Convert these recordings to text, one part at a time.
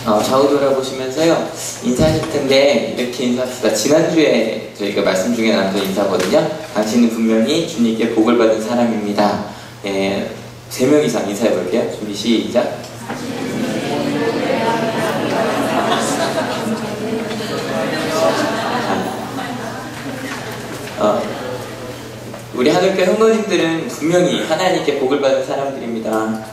좌우 돌아보시면서요 인사하실 텐데 이렇게 인사합시다. 지난주에 저희가 말씀 중에 나눈 인사거든요. 당신은 분명히 주님께 복을 받은 사람입니다. 3명 이상 인사해 볼게요. 준비 시작. 우리 하늘교회 성도님들은 분명히 하나님께 복을 받은 사람들입니다.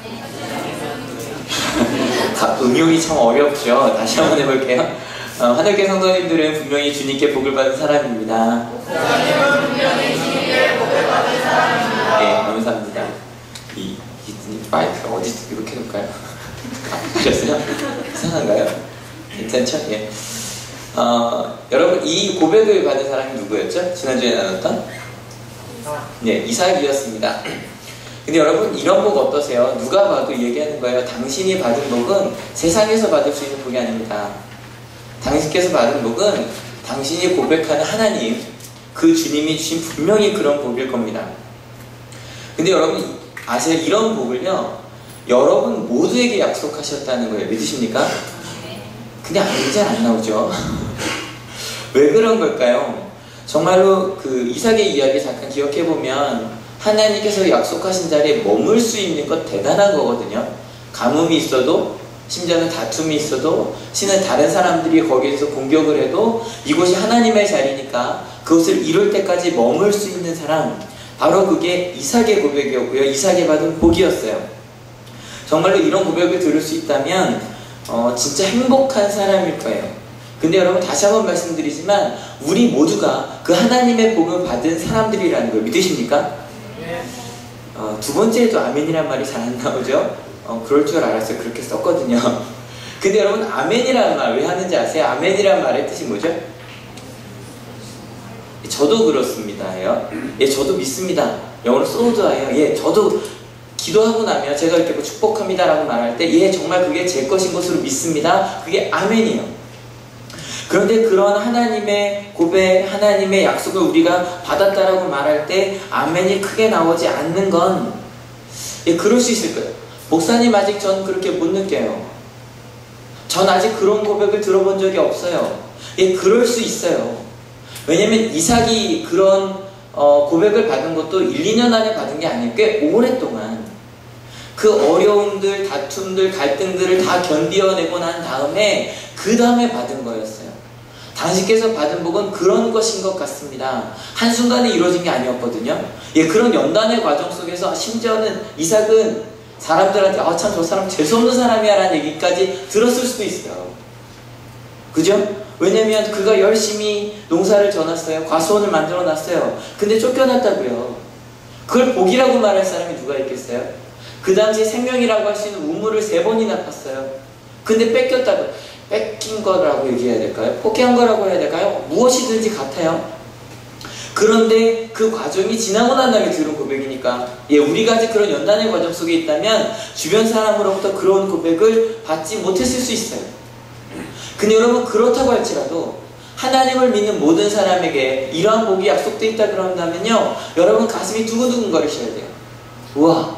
응용이 참 어렵죠. 다시 한번 해볼게요. 하늘교회 성도님들은 분명히 주님께 복을 받은 사람입니다. 목사님은 분명히 주님께 복을 받은 사람입니다. 네, 감사합니다. 이 마이크가 어디 이렇게 놓을까요? 아셨어요? 이상한가요? 괜찮죠? 예. 여러분 이 고백을 받은 사람이 누구였죠? 지난주에 나눴던? 네, 이삭이었습니다. 근데 여러분 이런 복 어떠세요? 누가 봐도 얘기하는 거예요. 당신이 받은 복은 세상에서 받을 수 있는 복이 아닙니다. 당신께서 받은 복은 당신이 고백하는 하나님, 그 주님이 주신 분명히 그런 복일 겁니다. 근데 여러분 아세요? 이런 복을요 여러분 모두에게 약속하셨다는 거예요. 믿으십니까? 근데 잘 안 나오죠. 왜 그런 걸까요? 정말로 그 이삭의 이야기 잠깐 기억해보면 하나님께서 약속하신 자리에 머물 수 있는 것 대단한 거거든요. 가뭄이 있어도, 심지어는 다툼이 있어도, 신은 다른 사람들이 거기에서 공격을 해도 이곳이 하나님의 자리니까 그것을 이룰 때까지 머물 수 있는 사람, 바로 그게 이삭의 고백이었고요. 이삭이 받은 복이었어요. 정말로 이런 고백을 들을 수 있다면 진짜 행복한 사람일 거예요. 근데 여러분 다시 한번 말씀드리지만 우리 모두가 그 하나님의 복을 받은 사람들이라는 걸 믿으십니까? 두 번째에도 아멘이란 말이 잘 안 나오죠? 그럴 줄 알았어요. 그렇게 썼거든요. 근데 여러분 아멘이라는 말 왜 하는지 아세요? 아멘이라는 말의 뜻이 뭐죠? 저도 그렇습니다. 예, 저도 믿습니다. 영어로 소도예요. 예, 저도 기도하고 나면 제가 이렇게 뭐 축복합니다 라고 말할 때 예, 정말 그게 제 것인 것으로 믿습니다. 그게 아멘이에요. 그런데 그런 하나님의 고백, 하나님의 약속을 우리가 받았다라고 말할 때 아멘이 크게 나오지 않는 건 예, 그럴 수 있을 거예요. 목사님 아직 전 그렇게 못 느껴요. 전 아직 그런 고백을 들어본 적이 없어요. 예, 그럴 수 있어요. 왜냐면 이삭이 그런 고백을 받은 것도 1, 2년 안에 받은 게 아니에요. 꽤 오랫동안 그 어려움들, 다툼들, 갈등들을 다 견디어내고 난 다음에 그 다음에 받은 거였어요. 당신께서 받은 복은 그런 것인 것 같습니다. 한순간에 이루어진 게 아니었거든요. 예, 그런 연단의 과정 속에서 심지어는 이삭은 사람들한테 참 저 사람 재수없는 사람이야 라는 얘기까지 들었을 수도 있어요. 그죠? 왜냐면 그가 열심히 농사를 져놨어요. 과수원을 만들어놨어요. 근데 쫓겨났다고요. 그걸 복이라고 말할 사람이 누가 있겠어요? 그 당시 생명이라고 할 수 있는 우물을 3번이나 팠어요. 근데 뺏겼다고. 뺏긴 거라고 얘기해야 될까요? 포기한 거라고 해야 될까요? 무엇이든지 같아요. 그런데 그 과정이 지나고 난 다음에 들은 고백이니까 예, 우리가 아직 그런 연단의 과정 속에 있다면 주변 사람으로부터 그런 고백을 받지 못했을 수 있어요. 근데 여러분 그렇다고 할지라도 하나님을 믿는 모든 사람에게 이러한 복이 약속되어 있다 그런다면요 여러분 가슴이 두근두근 거리셔야 돼요. 우와,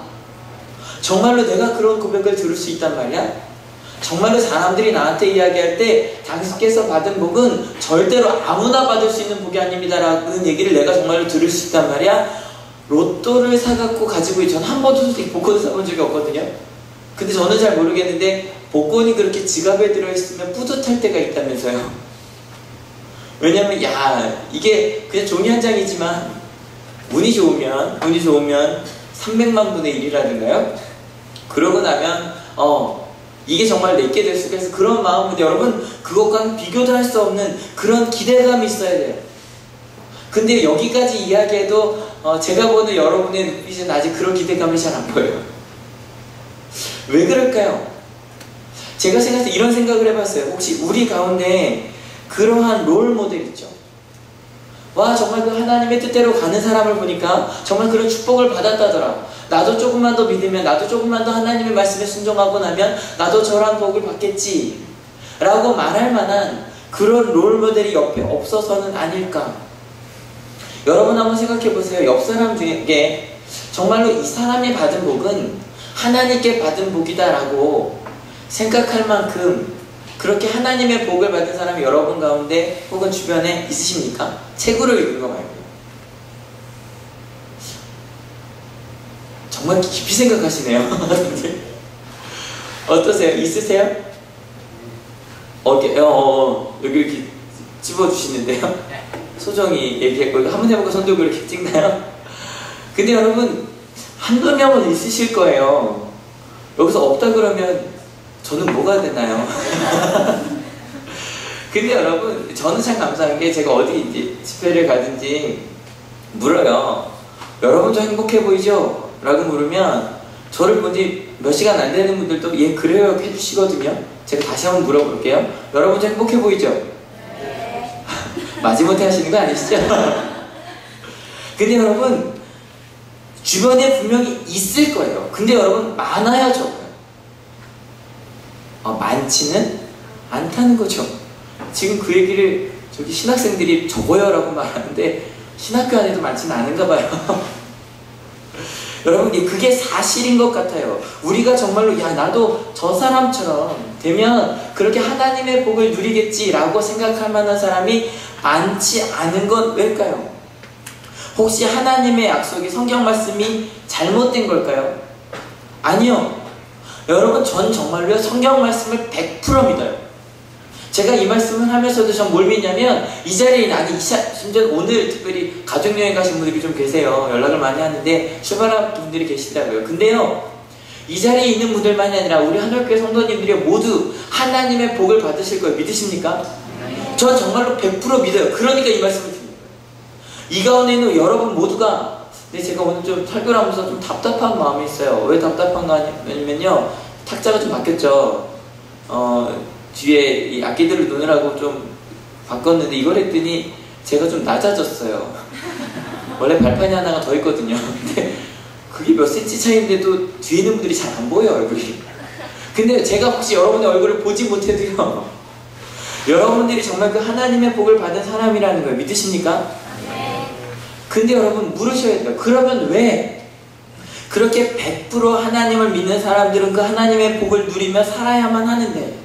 정말로 내가 그런 고백을 들을 수 있단 말이야? 정말로 사람들이 나한테 이야기할 때 당신께서 받은 복은 절대로 아무나 받을 수 있는 복이 아닙니다 라는 얘기를 내가 정말로 들을 수 있단 말이야? 로또를 사갖고 가지고 전 한 번도 솔직히 복권을 사본 적이 없거든요. 근데 저는 잘 모르겠는데 복권이 그렇게 지갑에 들어있으면 뿌듯할 때가 있다면서요. 왜냐면 이게 그냥 종이 한 장이지만 운이 좋으면 300만 분의 1이라든가요? 그러고 나면 이게 정말 내게 될 수가 있어. 그런 마음은 여러분 그것과는 비교도 할 수 없는 그런 기대감이 있어야 돼요. 근데 여기까지 이야기해도 제가 보는 여러분의 눈빛은 아직 그런 기대감이 잘 안 보여요. 왜 그럴까요? 제가 생각할 때 이런 생각을 해봤어요. 혹시 우리 가운데 그러한 롤 모델 있죠? 와, 정말 그 하나님의 뜻대로 가는 사람을 보니까 정말 그런 축복을 받았다더라. 나도 조금만 더 믿으면, 나도 조금만 더 하나님의 말씀에 순종하고 나면 나도 저런 복을 받겠지 라고 말할 만한 그런 롤 모델이 옆에 없어서는 아닐까. 여러분 한번 생각해 보세요. 옆 사람 중에 정말로 이 사람이 받은 복은 하나님께 받은 복이다 라고 생각할 만큼 그렇게 하나님의 복을 받은 사람이 여러분 가운데 혹은 주변에 있으십니까? 책으로 읽은 거 말고요. 정말 깊이 생각하시네요. 어떠세요? 있으세요? 여기 이렇게 집어주시는데요. 소정이 얘기했고, 한번 해보고 손 들고 이렇게 찍나요? 근데 여러분, 한두 명은 있으실 거예요. 여기서 없다 그러면 저는 뭐가 되나요? 근데 여러분, 저는 참 감사한 게 제가 어디 이제 집회를 가든지 물어요. 여러분 저 행복해 보이죠? 라고 물으면 저를 본 지 몇 시간 안 되는 분들도 예 그래요 해주시거든요. 제가 다시 한번 물어볼게요. 여러분 저 행복해 보이죠? 네. 마지못해 하시는 거 아니시죠? 근데 여러분 주변에 분명히 있을 거예요. 근데 여러분 많아야 적어요. 많지는 않다는 거죠. 지금 그 얘기를 저기 신학생들이 적어요 라고 말하는데 신학교 안에도 많지는 않은가 봐요. 여러분 그게 사실인 것 같아요. 우리가 정말로 야 나도 저 사람처럼 되면 그렇게 하나님의 복을 누리겠지 라고 생각할 만한 사람이 많지 않은 건 왜일까요? 혹시 하나님의 약속이 성경 말씀이 잘못된 걸까요? 아니요. 여러분 전 정말로 성경 말씀을 100% 믿어요. 제가 이 말씀을 하면서도 전 뭘 믿냐면 이 자리에 심지어 오늘 특별히 가족여행 가신 분들이 좀 계세요. 연락을 많이 하는데 출발한 분들이 계시더라고요. 근데요 이 자리에 있는 분들만이 아니라 우리 하늘교회 성도님들이 모두 하나님의 복을 받으실 거예요. 믿으십니까? 전 정말로 100% 믿어요. 그러니까 이 말씀을 드립니다. 이 가운데 있는 여러분 모두가 근데 제가 오늘 좀 설교를 하면서 좀 답답한 마음이 있어요. 왜 답답한가 하면요 탁자가 좀 바뀌었죠. 뒤에 이 악기들을 놓으라고 좀 바꿨는데 이걸 했더니 제가 좀 낮아졌어요. 원래 발판이 하나가 더 있거든요. 근데 그게 몇 센치 차이인데도 뒤에 있는 분들이 잘 안 보여요 얼굴이. 근데 제가 혹시 여러분의 얼굴을 보지 못해도요 여러분들이 정말 그 하나님의 복을 받은 사람이라는 걸 믿으십니까? 근데 여러분 물으셔야 돼요. 그러면 왜 그렇게 100% 하나님을 믿는 사람들은 그 하나님의 복을 누리며 살아야만 하는데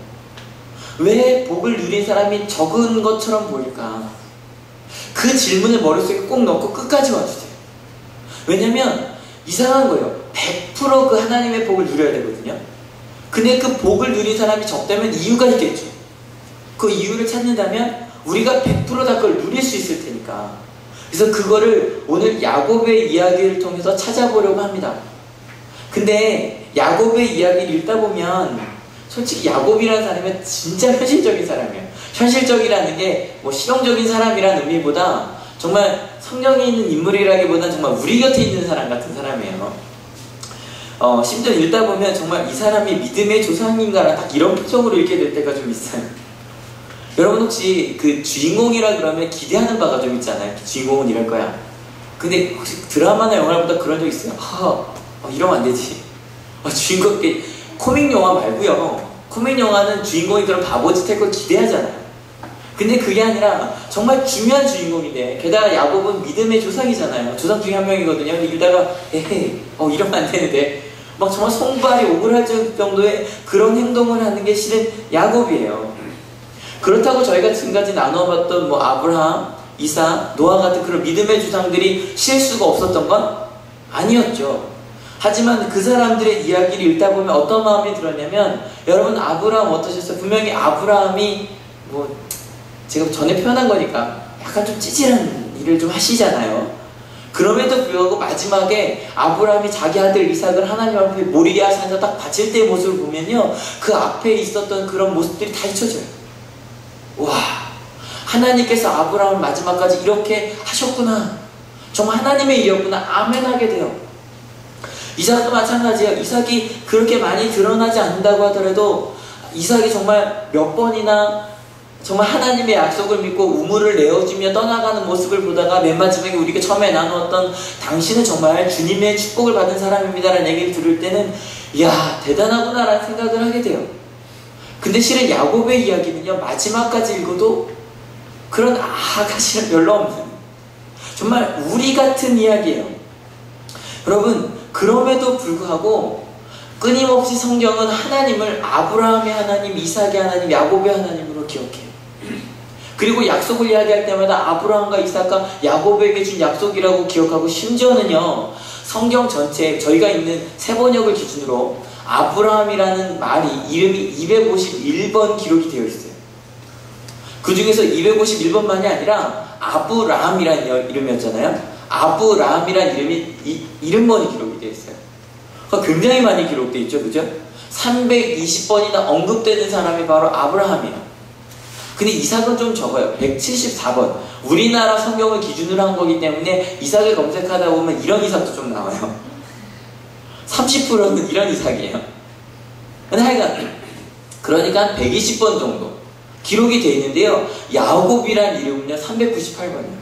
왜 복을 누린 사람이 적은 것처럼 보일까? 그 질문을 머릿속에 꼭 넣고 끝까지 와주세요. 왜냐면 이상한 거예요. 100% 그 하나님의 복을 누려야 되거든요. 근데 그 복을 누린 사람이 적다면 이유가 있겠죠. 그 이유를 찾는다면 우리가 100% 다 그걸 누릴 수 있을 테니까. 그래서 그거를 오늘 야곱의 이야기를 통해서 찾아보려고 합니다. 근데 야곱의 이야기를 읽다 보면 솔직히 야곱이라는 사람은 진짜 현실적인 사람이에요. 현실적이라는 게 뭐 실용적인 사람이라는 의미보다 정말 성경에 있는 인물이라기보다는 정말 우리 곁에 있는 사람 같은 사람이에요. 심지어 읽다 보면 정말 이 사람이 믿음의 조상인가라 딱 이런 표정으로 읽게 될 때가 좀 있어요. 여러분 혹시 그 주인공이라 그러면 기대하는 바가 좀 있잖아요. 주인공은 이럴 거야. 근데 혹시 드라마나 영화를 보다 그런 적 있어요? 이러면 안 되지. 주인공 코믹 영화 말고요. 코믹 영화는 주인공이 그런 바보짓 할 걸 기대하잖아요. 근데 그게 아니라 정말 중요한 주인공인데 게다가 야곱은 믿음의 조상이잖아요. 조상 중에 한 명이거든요. 근데 이러다가 에헤이 이러면 안 되는데 막 정말 손발이 오그랄 정도의 그런 행동을 하는 게 실은 야곱이에요. 그렇다고 저희가 지금까지 나눠봤던 뭐 아브라함, 이삭, 노아 같은 그런 믿음의 조상들이 실수가 없었던 건 아니었죠. 하지만 그 사람들의 이야기를 읽다 보면 어떤 마음이 들었냐면 여러분 아브라함 어떠셨어요? 분명히 아브라함이 뭐 제가 전에 표현한 거니까 약간 좀 찌질한 일을 좀 하시잖아요. 그럼에도 불구하고 마지막에 아브라함이 자기 아들 이삭을 하나님 앞에 모리아 산에서 딱 바칠 때의 모습을 보면요 그 앞에 있었던 그런 모습들이 다 잊혀져요. 와, 하나님께서 아브라함을 마지막까지 이렇게 하셨구나. 정말 하나님의 일이었구나. 아멘 하게 돼요. 이삭도 마찬가지예요. 이삭이 그렇게 많이 드러나지 않는다고 하더라도 이삭이 정말 몇 번이나 정말 하나님의 약속을 믿고 우물을 내어주며 떠나가는 모습을 보다가 맨 마지막에 우리가 처음에 나누었던 당신은 정말 주님의 축복을 받은 사람입니다 라는 얘기를 들을 때는 이야 대단하구나 라는 생각을 하게 돼요. 근데 실은 야곱의 이야기는요 마지막까지 읽어도 그런 아가씨는 별로 없는 정말 우리 같은 이야기예요. 여러분 그럼에도 불구하고 끊임없이 성경은 하나님을 아브라함의 하나님, 이삭의 하나님, 야곱의 하나님으로 기억해요. 그리고 약속을 이야기할 때마다 아브라함과 이삭과 야곱에게 준 약속이라고 기억하고, 심지어는요 성경 전체 저희가 있는 세번역을 기준으로 아브라함이라는 말이 이름이 251번 기록이 되어 있어요. 그 중에서 251번만이 아니라 아브라함이라는 이름이었잖아요. 아브라함이라는 이름이 이름번이 기록이 되어 있어요. 그러니까 굉장히 많이 기록되어 있죠, 그죠? 320번이나 언급되는 사람이 바로 아브라함이에요. 근데 이삭은 좀 적어요. 174번. 우리나라 성경을 기준으로 한 거기 때문에 이삭을 검색하다 보면 이런 이삭도 좀 나와요. 30%는 이런 이삭이에요. 근데 하여간 그러니까 120번 정도 기록이 되어 있는데요. 야곱이란 이름은요 398번이에요.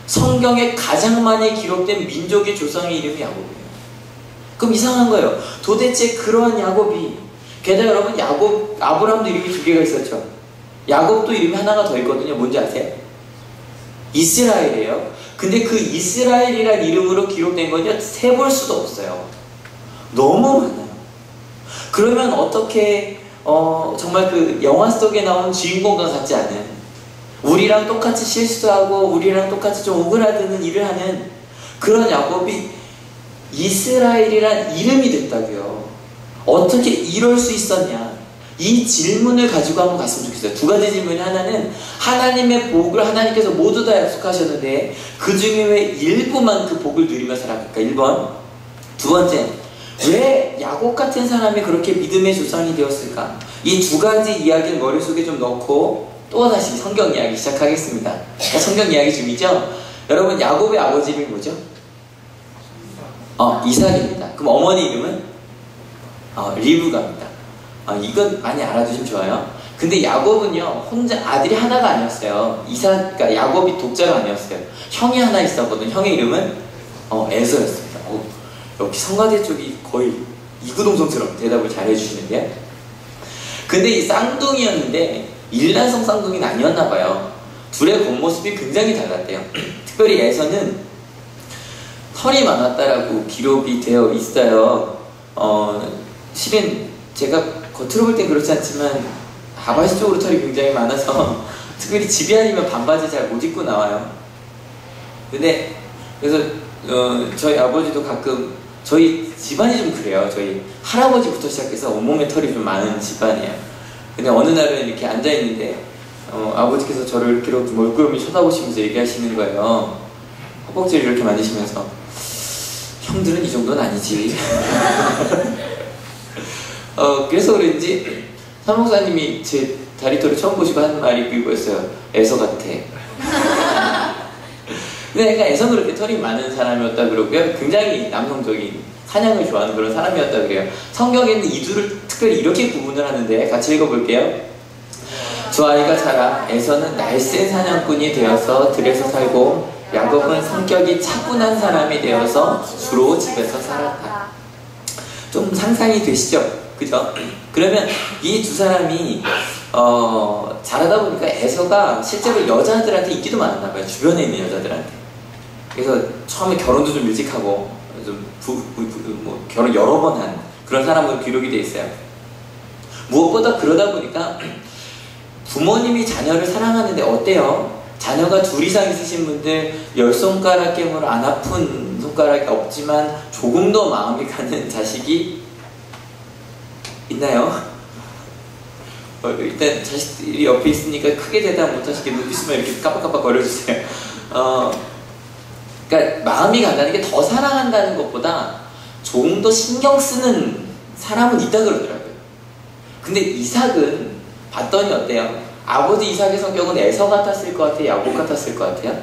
성경에 가장 많이 기록된 민족의 조상의 이름이 야곱이에요. 그럼 이상한 거예요. 도대체 그러한 야곱이, 게다가 여러분 아브라함도 이름이 2개가 있었죠. 야곱도 이름이 하나가 더 있거든요. 뭔지 아세요? 이스라엘이에요. 근데 그 이스라엘이란 이름으로 기록된 건요 세볼 수도 없어요. 너무 많아요. 그러면 어떻게 정말 그 영화 속에 나오는 주인공과 같지 않은, 우리랑 똑같이 실수하고 우리랑 똑같이 좀 오그라드는 일을 하는 그런 야곱이 이스라엘이란 이름이 됐다고요. 어떻게 이럴 수 있었냐, 이 질문을 가지고 한번 갔으면 좋겠어요. 두 가지 질문이, 하나는 하나님의 복을 하나님께서 모두 다 약속하셨는데 그 중에 왜 일부만 그 복을 누리며 살아갈까? 1번. 두 번째, 왜 야곱 같은 사람이 그렇게 믿음의 조상이 되었을까? 이 두 가지 이야기를 머릿속에 좀 넣고 또다시 성경 이야기 시작하겠습니다. 성경 이야기 중이죠? 여러분, 야곱의 아버지 이름이 뭐죠? 이삭입니다. 그럼 어머니 이름은? 리브가입니다. 이건 많이 알아두시면 좋아요. 근데 야곱은요 혼자 아들이 하나가 아니었어요. 그러니까 야곱이 독자가 아니었어요. 형이 하나 있었거든요. 형의 이름은 에서였습니다. 역시 성가대 쪽이 거의 이구동성처럼 대답을 잘 해주시는데요. 근데 이 쌍둥이였는데 일란성 쌍둥이는 아니었나봐요. 둘의 겉모습이 굉장히 달랐대요. 특별히 에서는 털이 많았다라고 기록이 되어 있어요. 실은 제가 겉으로 볼 땐 그렇지 않지만 하바시 쪽으로 털이 굉장히 많아서 특별히 집이 아니면 반바지 잘 못 입고 나와요. 근데 그래서 저희 아버지도 가끔, 저희 집안이 좀 그래요. 저희 할아버지부터 시작해서 온몸에 털이 좀 많은 집안이에요. 근데 어느 날은 이렇게 앉아있는데 아버지께서 저를 이렇게 멀끄러미 쳐다보시면서 얘기하시는 거예요. 허벅지를 이렇게 만지시면서, 형들은 이 정도는 아니지. 그래서 그런지 사목사님이 제 다리털을 처음 보시고 한 말이 그거였어요. 에서 같아. 근데 약간 에서는 그렇게 털이 많은 사람이었다 그러고요. 굉장히 남성적인 사냥을 좋아하는 그런 사람이었다 그래요. 성경에는 이 둘을 특별히 이렇게 구분을 하는데 같이 읽어볼게요. 두 아이가 자라 에서는 날쌘 사냥꾼이 되어서 들에서 살고, 야곱은 성격이 차분한 사람이 되어서 주로 집에서 살았다. 좀 상상이 되시죠? 그죠? 그러면 이 두 사람이 자라다 보니까 에서가 실제로 여자들한테 인기도 많았나봐요. 주변에 있는 여자들한테. 그래서 처음에 결혼도 좀 일찍 하고 좀 결혼 여러 번 한 그런 사람으로 기록이 돼 있어요. 무엇보다 그러다 보니까 부모님이 자녀를 사랑하는데 어때요? 자녀가 둘 이상 있으신 분들 10손가락 깨물어 안 아픈 손가락이 없지만 조금 더 마음이 가는 자식이 있나요? 일단 자식들이 옆에 있으니까 크게 대답 못하시게 눈빛만 이렇게 깜빡깜빡 거려주세요. 그러니까 마음이 간다는 게 더 사랑한다는 것보다 조금 더 신경 쓰는 사람은 있다 그러더라고요. 근데 이삭은 봤더니 어때요? 아버지 이삭의 성격은 에서 같았을 것 같아요? 야곱 같았을 것 같아요?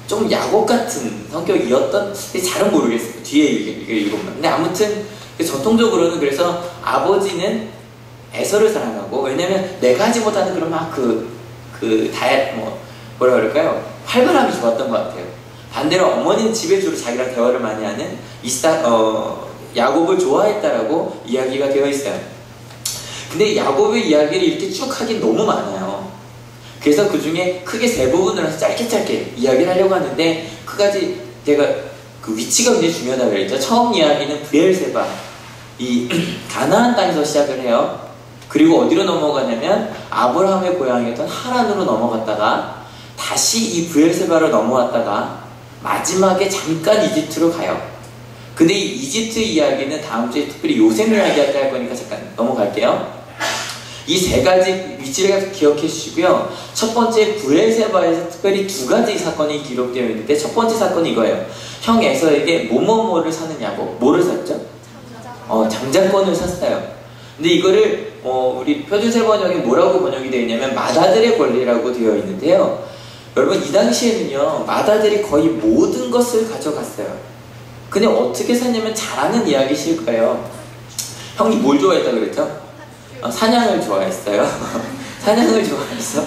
좀 야곱 같은 성격이었던? 잘은 모르겠어요. 뒤에 읽어보면. 근데 아무튼 전통적으로는 그래서 아버지는 에서를 사랑하고, 왜냐면 내가 하지 못하는 그런 막 뭐라 그럴까요? 활발함이 좋았던 것 같아요. 반대로 어머니는 집에 주로 자기랑 대화를 많이 하는 야곱을 좋아했다라고 이야기가 되어 있어요. 근데 야곱의 이야기를 이렇게 쭉 하긴 너무 많아요. 그래서 그 중에 크게 세 부분으로 해서 짧게 이야기를 하려고 하는데, 그까지 제가 그 위치가 굉장히 중요하다고 그랬죠. 처음 이야기는 브엘세바, 이 가나안 땅에서 시작을 해요. 그리고 어디로 넘어가냐면 아브라함의 고향이었던 하란으로 넘어갔다가 다시 이 브엘세바로 넘어왔다가 마지막에 잠깐 이집트로 가요. 근데 이 이집트 이야기는 다음 주에 특별히 요셉 이야기할 때 할 거니까 잠깐 넘어갈게요. 이 세 가지 위치를 기억해 주시고요. 첫 번째 브엘세바에서 특별히 두 가지 사건이 기록되어 있는데, 첫 번째 사건이 이거예요. 형 에서에게 뭐뭐뭐를 사느냐고. 뭐를 샀죠? 장자권을 샀어요. 근데 이거를 우리 표준세 번역에 뭐라고 번역이 되어 있냐면 마다들의 권리라고 되어 있는데요. 여러분, 이 당시에는요, 마다들이 거의 모든 것을 가져갔어요. 근데 어떻게 샀냐면 잘 아는 이야기실 거예요. 형이 뭘 좋아했다고 그랬죠? 사냥을 좋아했어요. 사냥을 좋아해서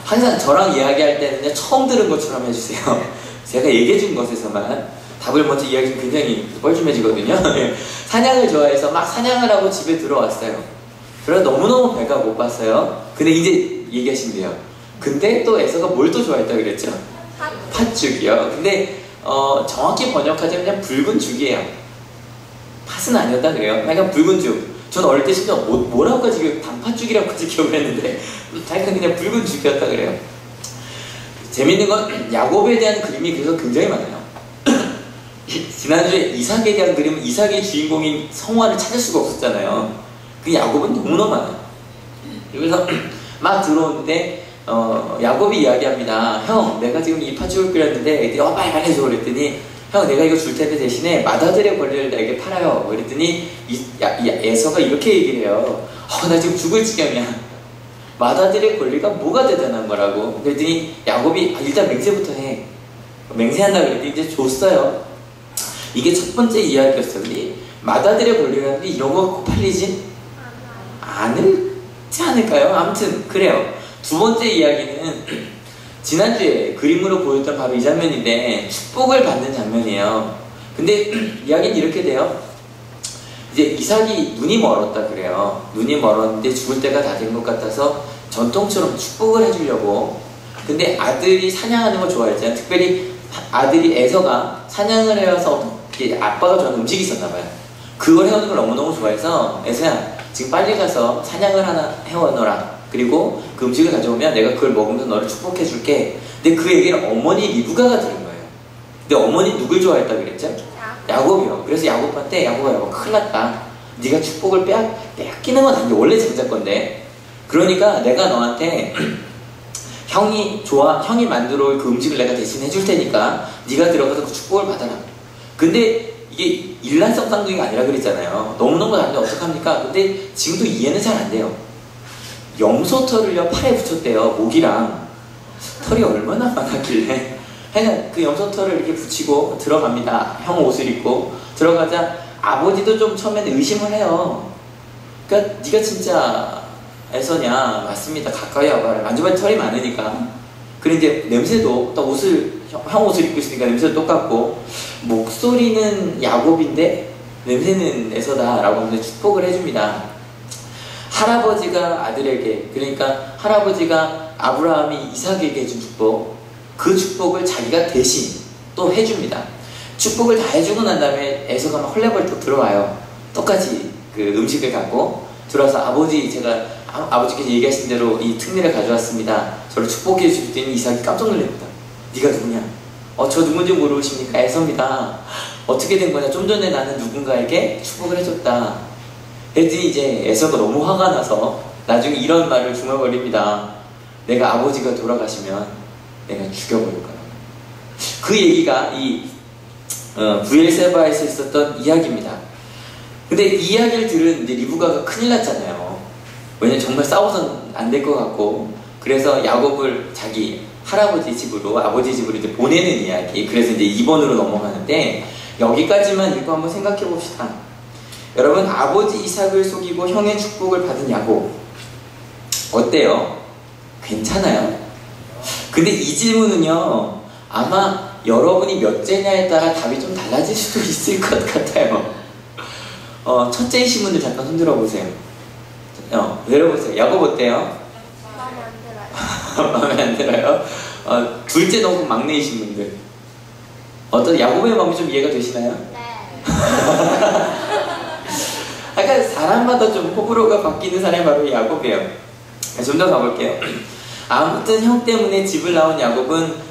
항상 저랑 이야기할 때는요, 처음 들은 것처럼 해주세요. 제가 얘기해준 것에서만 답을 먼저 이야기하면 굉장히 뻘쭘해지거든요. 사냥을 좋아해서 막 사냥을 하고 집에 들어왔어요. 그래서 너무너무 배가 고팠어요. 근데 이제 얘기하시면 돼요. 근데 또 에서가 뭘 또 좋아했다고 그랬죠? 팥죽이요. 근데 정확히 번역하자면 그냥 붉은 죽이에요. 팥은 아니었다 그래요. 그러니까 붉은 죽. 전 어릴 때 진짜 뭐라고까지 단팥죽이라고까지 기억을 했는데 하여튼 그냥 붉은 죽이었다 그래요. 재밌는 건 야곱에 대한 그림이 그래서 굉장히 많아요. 지난주에 이삭에 대한 그림은 이삭의 주인공인 성화를 찾을 수가 없었잖아요. 그 야곱은 너무너무 많아요. 그래서 막 들어오는데 야곱이 이야기합니다. 형, 내가 지금 이 팥죽을 끓였는데 빨리 해줘 그랬더니, 형, 내가 이거 줄 텐데 대신에 마다들의 권리를 나에게 팔아요. 그랬더니 에서가 이렇게 얘기를 해요. 나 지금 죽을 지경이야. 마다들의 권리가 뭐가 대단한 거라고. 그랬더니 야곱이 일단 맹세부터 해. 맹세한다 그랬더니 이제 줬어요. 이게 첫 번째 이야기였어요. 근데 마다들의 권리라는 게 이런 거 갖고 팔리지 않지 않을까요? 아무튼 그래요. 두 번째 이야기는 지난주에 그림으로 보였던 바로 이 장면인데, 축복을 받는 장면이에요. 근데 이야기는 이렇게 돼요. 이제 이삭이 눈이 멀었다 그래요. 눈이 멀었는데 죽을 때가 다 된 것 같아서 전통처럼 축복을 해주려고. 근데 아들이 사냥하는 걸 좋아했잖아요. 특별히 아들이 에서가 사냥을 해와서 아빠가 좋아하는 음식이 있었나 봐요. 그걸 해오는 걸 너무너무 좋아해서, 에서야 지금 빨리 가서 사냥을 하나 해오너라. 그리고 그 음식을 가져오면 내가 그걸 먹으면서 너를 축복해 줄게. 근데 그 얘기를 어머니 리브가가 들은 거예요. 근데 어머니 누굴 좋아했다 그랬죠? 야곱이요. 그래서 야곱한테, 야곱 큰일 났다. 네가 축복을 빼앗기는 건 아닌데, 원래 장자 건데. 그러니까 내가 너한테 형이 만들어 올 그 음식을 내가 대신 해줄 테니까 네가 들어가서 그 축복을 받아라. 근데 이게 일란성 쌍둥이가 아니라 그랬잖아요. 너무너무 다른데 어떡합니까? 근데 지금도 이해는 잘 안 돼요. 염소털을요 팔에 붙였대요. 목이랑 털이 얼마나 많았길래. 그냥 그 염소털을 이렇게 붙이고 들어갑니다. 형 옷을 입고 들어가자 아버지도 좀 처음에는 의심을 해요. 그러니까 네가 진짜 에서냐? 맞습니다. 가까이 와봐라. 만져봐도 털이 많으니까. 그리고 이제 냄새도 딱 형 옷을 입고 있으니까 냄새도 똑같고, 목소리는 야곱인데 냄새는 에서다 라고 하면서 축복을 해줍니다. 할아버지가 아들에게, 그러니까 할아버지가 아브라함이 이삭에게 해준 축복, 그 축복을 자기가 대신 또 해줍니다. 축복을 다 해주고 난 다음에 에서가 막 헐레벌떡 들어와요. 똑같이 그 음식을 갖고 들어와서 제가 아버지께서 얘기하신 대로 이 특례를 가져왔습니다. 저를 축복해 주실 때는 이삭이 깜짝 놀랍니다. 네가 누구냐? 저 누군지 모르십니까? 에서입니다. 어떻게 된 거냐? 좀 전에 나는 누군가에게 축복을 해줬다. 그랬더니 이제 에서가 너무 화가 나서 나중에 이런 말을 중얼거립니다. 내가 아버지가 돌아가시면 내가 죽여버릴 거야. 그 얘기가 이 브엘세바에서 있었던 이야기입니다. 근데 이 이야기를 들은 이제 리브가가 큰일 났잖아요. 왜냐면 정말 싸워서는 안 될 것 같고, 그래서 야곱을 자기 할아버지 집으로, 아버지 집으로 이제 보내는 이야기. 그래서 이제 2번으로 넘어가는데, 여기까지만 읽고 한번 생각해 봅시다. 여러분, 아버지 이삭을 속이고 형의 축복을 받은 야곱, 어때요? 괜찮아요? 근데 이 질문은요, 아마 여러분이 몇째냐에 따라 답이 좀 달라질 수도 있을 것 같아요. 첫째이신 분들 잠깐 손들어 보세요. 내려보세요. 야곱 어때요? 마음에 안 들어요. 마음에 안 들어요? 둘째 너무 막내이신 분들. 어떤 야곱의 마음이 좀 이해가 되시나요? 네. 약간 사람마다 좀 호불호가 바뀌는 사람이 바로 야곱이에요. 좀 더 가볼게요. 아무튼 형 때문에 집을 나온 야곱은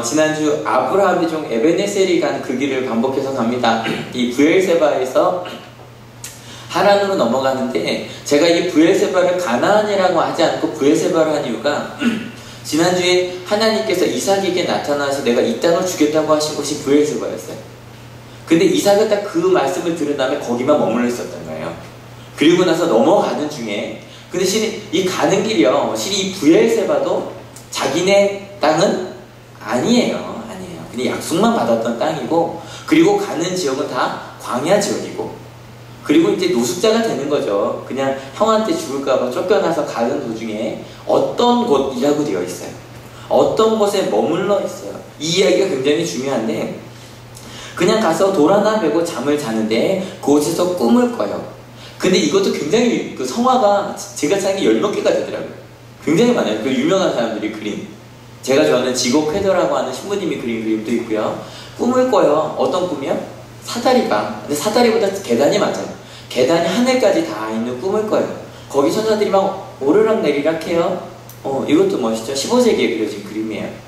지난주 아브라함이 좀 에베네셀이 간 그 길을 반복해서 갑니다. 이 브엘세바에서 하란으로 넘어가는데, 제가 이 브엘세바를 가나안이라고 하지 않고 브엘세바를 한 이유가 지난주에 하나님께서 이삭에게 나타나서 내가 이 땅을 주겠다고 하신 곳이 브엘세바였어요. 근데 이삭은 딱 그 말씀을 들은 다음에 거기만 머물러 있었던 거예요. 그리고 나서 넘어가는 중에, 근데 실은 이 가는 길이요, 실은 이 브엘세바도 자기네 땅은 아니에요. 근데 약속만 받았던 땅이고, 그리고 가는 지역은 다 광야 지역이고, 그리고 이제 노숙자가 되는 거죠. 그냥 형한테 죽을까봐 쫓겨나서 가는 도중에 어떤 곳이라고 되어 있어요. 어떤 곳에 머물러 있어요. 이 이야기가 굉장히 중요한데, 그냥 가서 돌 하나 베고 잠을 자는데 그곳에서 꿈을 꿔요. 근데 이것도 굉장히 그 성화가 제가 찾은 게 10몇 개가 되더라고요. 굉장히 많아요. 그 유명한 사람들이 그린. 제가 좋아하는 지고 쾌더라고 하는 신부님이 그린 그림도 있고요. 꿈을 꿔요. 어떤 꿈이요? 사다리가. 근데 사다리보다 계단이 맞아요. 계단이 하늘까지 닿아 있는 꿈을 꿔요. 거기 천사들이 막 오르락 내리락 해요. 이것도 멋있죠. 15세기에 그려진 그림이에요.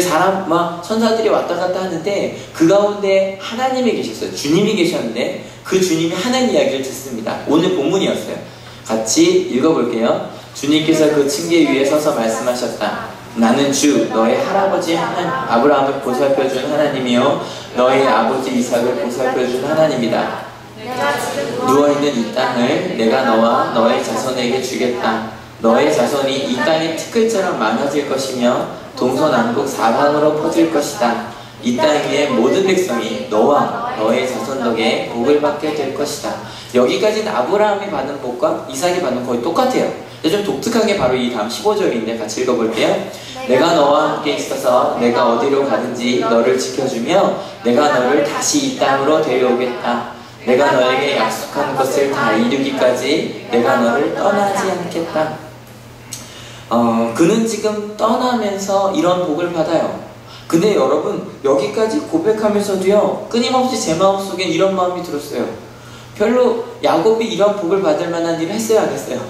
사람, 막 천사들이 왔다 갔다 하는데 그 가운데 하나님이 계셨어요. 주님이 계셨는데 그 주님이 하는 이야기를 듣습니다. 오늘 본문이었어요. 같이 읽어볼게요. 주님께서 그 층계 위에 서서 말씀하셨다. 나는 주 너의 할아버지 아브라함을 보살펴준 하나님이요 너의 아버지 이삭을 보살펴준 하나님이다. 누워있는 이 땅을 내가 너와 너의 자손에게 주겠다. 너의 자손이 이 땅의 티끌처럼 많아질 것이며 동서남북 사방으로 퍼질 것이다. 이 땅 위의 모든 백성이 너와 너의 자손 덕에 복을 받게 될 것이다. 여기까지는 아브라함이 받은 복과 이삭이 받는 거의 똑같아요. 좀 독특한 게 바로 이 다음 15절인데 같이 읽어볼게요. 내가 너와 함께 있어서 내가 어디로 가든지 너를 지켜주며 내가 너를 다시 이 땅으로 데려오겠다. 내가 너에게 약속한 것을 다 이루기까지 내가 너를 떠나지 않겠다. 그는 지금 떠나면서 이런 복을 받아요. 근데 여러분, 여기까지 고백하면서도요, 끊임없이 제 마음속에 이런 마음이 들었어요. 별로 야곱이 이런 복을 받을 만한 일을 했어요, 안 했어요?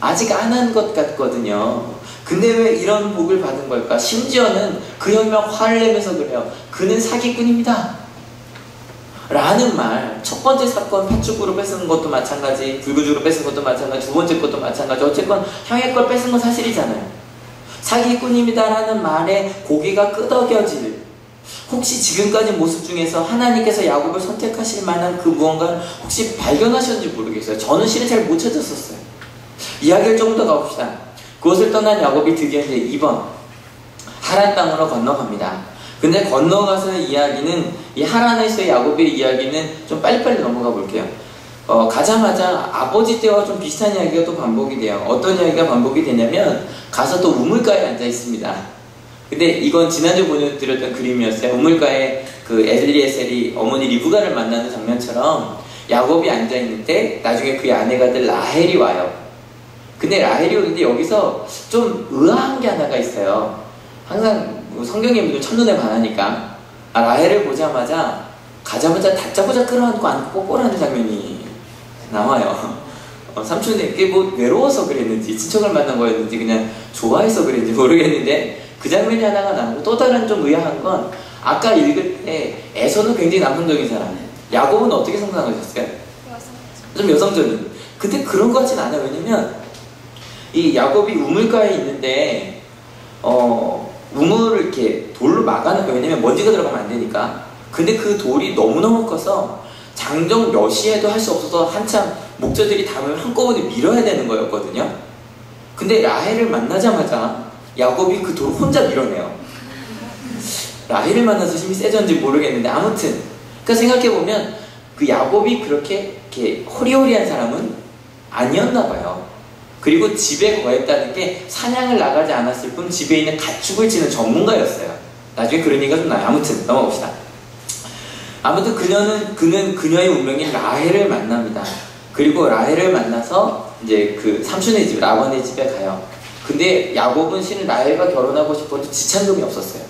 아직 안 한 것 같거든요. 근데 왜 이런 복을 받은 걸까? 심지어는 그 형이 막 화를 내면서 그래요. 그는 사기꾼입니다 라는 말. 첫 번째 사건 팥죽으로 뺏은 것도 마찬가지, 불구죽으로 뺏은 것도 마찬가지, 두 번째 것도 마찬가지. 어쨌건 형의 걸 뺏은 건 사실이잖아요. 사기꾼입니다 라는 말에 고개가 끄덕여질, 혹시 지금까지 모습 중에서 하나님께서 야곱을 선택하실 만한 그 무언가를 혹시 발견하셨는지 모르겠어요. 저는 실은 잘 못 찾았었어요. 이야기를 조금 더 가봅시다. 그것을 떠난 야곱이 드디어 이제 2번 하란 땅으로 건너갑니다. 근데 건너가서의 이야기는, 이 하란에서의 야곱의 이야기는 좀 빨리빨리 넘어가 볼게요. 가자마자 아버지 때와 좀 비슷한 이야기가 또 반복이 돼요. 어떤 이야기가 반복이 되냐면, 가서 또 우물가에 앉아 있습니다. 근데 이건 지난주 보여드렸던 그림이었어요. 우물가에 그 엘리에셀이 어머니 리브가를 만나는 장면처럼 야곱이 앉아 있는데 나중에 그의 아내가 될 라헬이 와요. 근데 라헬이 오는데 여기서 좀 의아한 게 하나가 있어요. 항상 성경에 보면 첫눈에 반하니까 라헬을 보자마자 가자마자 다짜고짜 끌어안고 안고 뽀뽀하는 장면이 나와요. 삼촌에게 뭐 외로워서 그랬는지 친척을 만난 거였는지 그냥 좋아해서 그랬는지 모르겠는데 그 장면이 하나가 나오고, 또 다른 좀 의아한 건 아까 읽을 때 에서는 굉장히 남성적인 사람, 야곱은 어떻게 상상하셨어요? 좀 여성적인. 근데 그런 것 같진 않아요. 왜냐면 이 야곱이 우물가에 있는데 우물을 이렇게 돌로 막아놓은 거예요. 왜냐면 먼지가 들어가면 안 되니까. 근데 그 돌이 너무너무 커서 장정 몇 시에도 할 수 없어서 한참 목자들이 담을 한꺼번에 밀어야 되는 거였거든요. 근데 라헬을 만나자마자 야곱이 그 돌을 혼자 밀어내요. 라헬을 만나서 힘이 세졌는지 모르겠는데, 아무튼 그러니까 생각해보면 그 야곱이 그렇게 이렇게 호리호리한 사람은 아니었나 봐요. 그리고 집에 거했다는 게 사냥을 나가지 않았을 뿐 집에 있는 가축을 치는 전문가였어요. 나중에 그런 얘기가 좀 나요. 아무튼 넘어갑시다. 아무튼 그는 그녀의 운명인 라헬을 만납니다. 그리고 라헬을 만나서 이제 그 삼촌의 집, 라반의 집에 가요. 근데 야곱은 실은 라헬과 결혼하고 싶어도 지참금이 없었어요.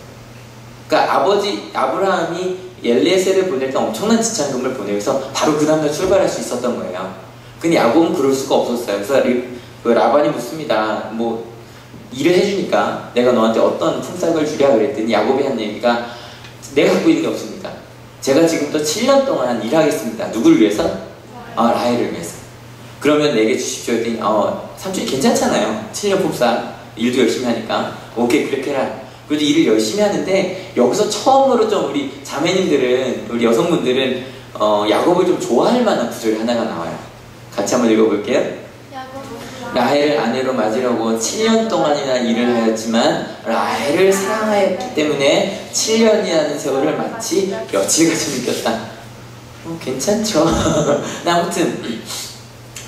그러니까 아버지 아브라함이 엘리에셀을 보낼 때 엄청난 지참금을 보내서 바로 그 다음날 출발할 수 있었던 거예요. 근데 야곱은 그럴 수가 없었어요. 그래서 그 라반이 묻습니다. 뭐 일을 해주니까 내가 너한테 어떤 품삯을 주랴 그랬더니 야곱이 한 얘기가 내가 갖고 있는 게 없습니다. 제가 지금부터 7년 동안 일하겠습니다. 누구를 위해서? 라헬을 위해서. 그러면 내게 주십시오 했더니 삼촌이 괜찮잖아요. 7년 품삯 일도 열심히 하니까 오케이 그렇게 해라. 그래도 일을 열심히 하는데 여기서 처음으로 좀 우리 자매님들은 우리 여성분들은 야곱을 좀 좋아할 만한 구절이 하나가 나와요. 같이 한번 읽어볼게요. 라헬을 아내로 맞으려고 7년 동안이나 일을 하였지만 라헬을 사랑하였기 때문에 7년이라는 세월을 마치 며칠같이 느꼈다. 괜찮죠? 아무튼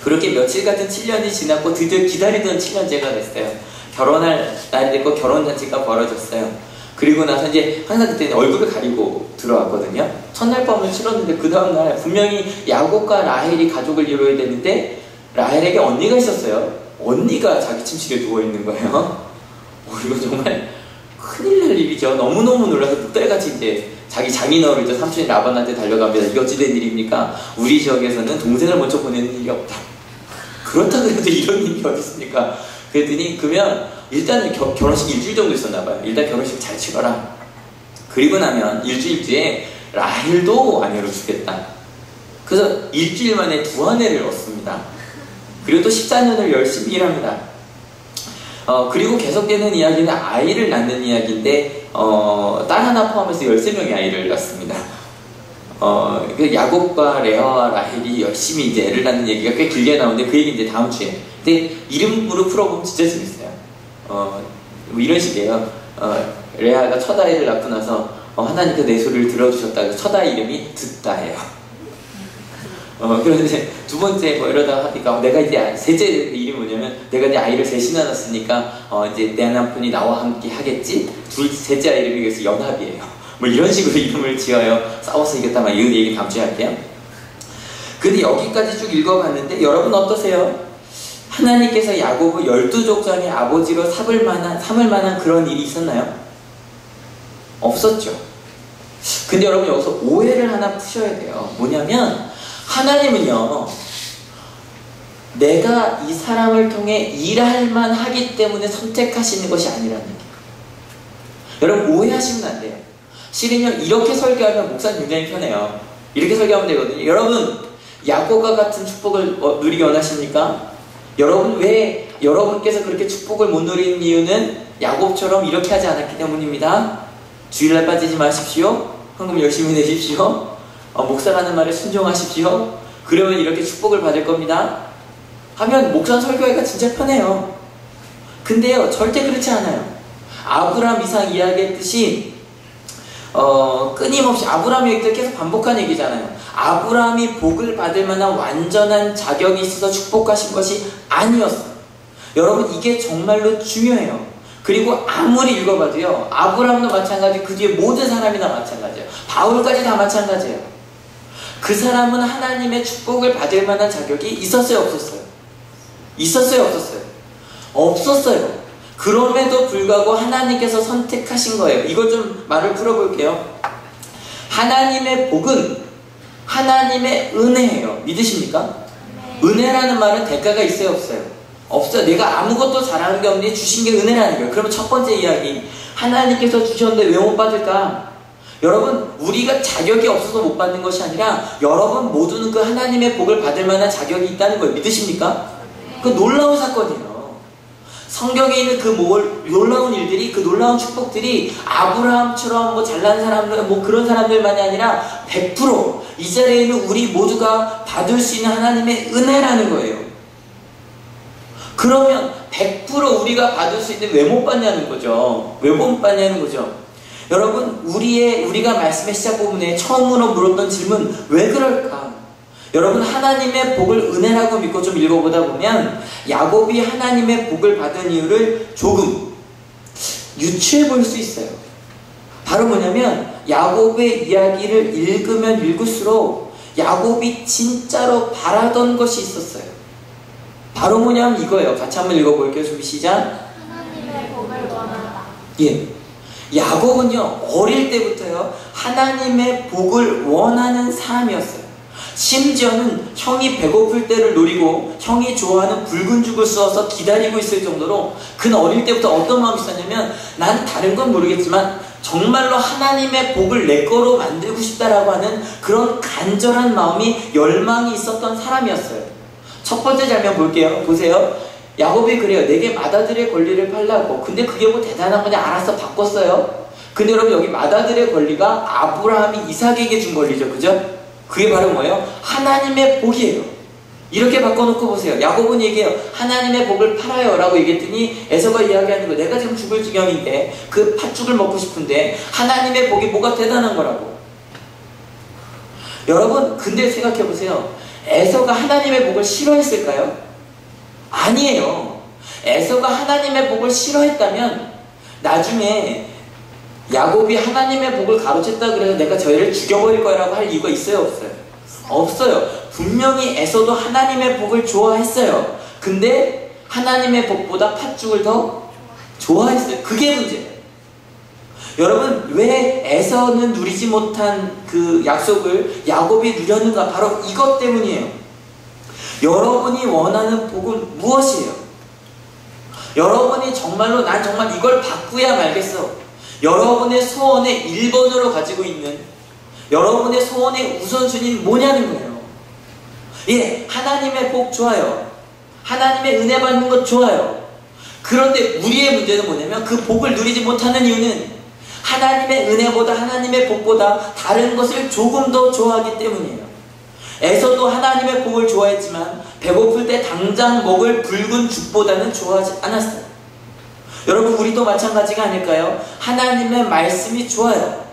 그렇게 며칠 같은 7년이 지났고 드디어 기다리던 7년째가 됐어요. 결혼할 날이 됐고 결혼잔치가 벌어졌어요. 그리고 나서 이제 항상 그때는 얼굴을 가리고 들어왔거든요. 첫날 밤을 치렀는데 그 다음날 분명히 야곱과 라헬이 가족을 이루어야 되는데 라헬에게 언니가 있었어요. 언니가 자기 침실에 누워있는 거예요. 이거 정말 큰일 날 일이죠. 너무너무 놀라서 늑대같이 이제 자기 장인어른 이제 삼촌이 라반한테 달려갑니다. 이게 어찌된 일입니까? 우리 지역에서는 동생을 먼저 보내는 일이 없다. 그렇다 그래도 이런 일이 어디 있습니까? 그랬더니 그러면 일단은 결혼식 일주일 정도 있었나봐요. 일단 결혼식 잘 치러라. 그리고 나면 일주일 뒤에 라헬도 아내로 주겠다. 그래서 일주일 만에 2아내를 얻습니다. 그리고 또 14년을 열심히 일합니다. 그리고 계속되는 이야기는 아이를 낳는 이야기인데 딸 하나 포함해서 13명의 아이를 낳습니다. 야곱과 레아와 라헬이 열심히 이제 애를 낳는 얘기가 꽤 길게 나오는데 그 얘기 이제 다음 주에. 근데 이름으로 풀어보면 진짜 재밌어요. 뭐 이런 식이에요. 레아가 첫 아이를 낳고 나서 하나님께서 내 소리를 들어주셨다. 그래서 첫 아이 이름이 듣다예요. 그래서 이제 두 번째 뭐 이러다가 하니까 내가 이제 셋째 이름이 뭐냐면 내가 이제 아이를 셋이나 낳았으니까 이제 내 남편이 나와 함께 하겠지. 셋째 아이 이름이 그래서 연합이에요. 뭐 이런 식으로 이름을 지어요. 싸워서 이겼다 막 이런 얘기 다음 주에 할게요. 근데 여기까지 쭉 읽어봤는데 여러분 어떠세요? 하나님께서 야곱을 12족장의 아버지로 삼을 만한 그런 일이 있었나요? 없었죠. 근데 여러분 여기서 오해를 하나 푸셔야 돼요. 뭐냐면 하나님은요 내가 이 사람을 통해 일할 만하기 때문에 선택하시는 것이 아니라는 얘기예요. 여러분 오해하시면 안 돼요. 실은요 이렇게 설교하면 목사님 굉장히 편해요. 이렇게 설교하면 되거든요. 여러분 야곱과 같은 축복을 누리기 원하십니까? 여러분 왜 여러분께서 그렇게 축복을 못 누리는 이유는 야곱처럼 이렇게 하지 않았기 때문입니다. 주일날 빠지지 마십시오. 헌금 열심히 내십시오. 목사가 하는 말에 순종하십시오. 그러면 이렇게 축복을 받을 겁니다. 하면 목사 설교하기가 진짜 편해요. 근데요 절대 그렇지 않아요. 아브라함 이상 이야기했듯이 끊임없이 아브라함 얘기를 계속 반복한 얘기잖아요. 아브라함이 복을 받을 만한 완전한 자격이 있어서 축복하신 것이 아니었어요. 여러분 이게 정말로 중요해요. 그리고 아무리 읽어봐도요 아브라함도 마찬가지 그 뒤에 모든 사람이나 마찬가지예요. 바울까지 다 마찬가지예요. 그 사람은 하나님의 축복을 받을 만한 자격이 있었어요 없었어요? 있었어요 없었어요? 없었어요. 그럼에도 불구하고 하나님께서 선택하신 거예요. 이걸 좀 말을 풀어볼게요. 하나님의 복은 하나님의 은혜예요. 믿으십니까? 은혜라는 말은 대가가 있어요 없어요? 없어요. 내가 아무것도 잘하는 게 없는데 주신 게 은혜라는 거예요. 그러면 첫 번째 이야기 하나님께서 주셨는데 왜 못 받을까? 여러분 우리가 자격이 없어서 못 받는 것이 아니라 여러분 모두는 그 하나님의 복을 받을 만한 자격이 있다는 걸 믿으십니까? 그 놀라운 사건이에요. 성경에 있는 그 놀라운 일들이 그 놀라운 축복들이 아브라함처럼 뭐 잘난 사람들 뭐 그런 사람들만이 아니라 100% 이 자리에 있는 우리 모두가 받을 수 있는 하나님의 은혜라는 거예요. 그러면 100% 우리가 받을 수 있는 왜 못 받냐는 거죠. 왜 못 받냐는 거죠. 여러분 우리가 말씀의 시작 부분에 처음으로 물었던 질문 왜 그럴까? 여러분 하나님의 복을 은혜라고 믿고 좀 읽어보다 보면 야곱이 하나님의 복을 받은 이유를 조금 유추해 볼 수 있어요. 바로 뭐냐면 야곱의 이야기를 읽으면 읽을수록 야곱이 진짜로 바라던 것이 있었어요. 바로 뭐냐면 이거예요. 같이 한번 읽어볼게요. 준비 시작. 하나님의 복을 원하다. 예. 야곱은요, 어릴 때부터요, 하나님의 복을 원하는 사람이었어요. 심지어는 형이 배고플 때를 노리고 형이 좋아하는 붉은 죽을 쑤어서 기다리고 있을 정도로 그는 어릴 때부터 어떤 마음이 있었냐면, 난 다른 건 모르겠지만 정말로 하나님의 복을 내 거로 만들고 싶다라고 하는 그런 간절한 마음이, 열망이 있었던 사람이었어요. 첫 번째 장면 볼게요. 보세요. 야곱이 그래요. 내게 맏아들의 권리를 팔라고. 근데 그게 뭐 대단한 거냐? 알았어, 바꿨어요. 근데 여러분, 여기 맏아들의 권리가 아브라함이 이삭에게 준 권리죠. 그죠? 그게 바로 뭐예요? 하나님의 복이에요. 이렇게 바꿔놓고 보세요. 야곱은 얘기해요. 하나님의 복을 팔아요 라고 얘기했더니 에서가 이야기하는 거, 내가 지금 죽을 지경인데 그 팥죽을 먹고 싶은데 하나님의 복이 뭐가 대단한 거라고. 여러분, 근데 생각해보세요. 에서가 하나님의 복을 싫어했을까요? 아니에요. 에서가 하나님의 복을 싫어했다면 나중에 야곱이 하나님의 복을 가로챘다 그래서 내가 저희를 죽여버릴 거라고 할 이유가 있어요, 없어요? 없어요. 분명히 에서도 하나님의 복을 좋아했어요. 근데 하나님의 복보다 팥죽을 더 좋아했어요. 그게 문제예요. 여러분, 왜 에서는 누리지 못한 그 약속을 야곱이 누렸는가? 바로 이것 때문이에요. 여러분이 원하는 복은 무엇이에요? 여러분이 정말로 난 정말 이걸 바꾸야 말겠어. 여러분의 소원의 1번으로 가지고 있는 여러분의 소원의 우선순위는 뭐냐는 거예요. 예, 하나님의 복 좋아요. 하나님의 은혜 받는 것 좋아요. 그런데 우리의 문제는 뭐냐면 그 복을 누리지 못하는 이유는 하나님의 은혜보다, 하나님의 복보다 다른 것을 조금 더 좋아하기 때문이에요. 에서도 하나님의 복을 좋아했지만 배고플 때 당장 먹을 붉은 죽보다는 좋아하지 않았어요. 여러분, 우리도 마찬가지가 아닐까요? 하나님의 말씀이 좋아요.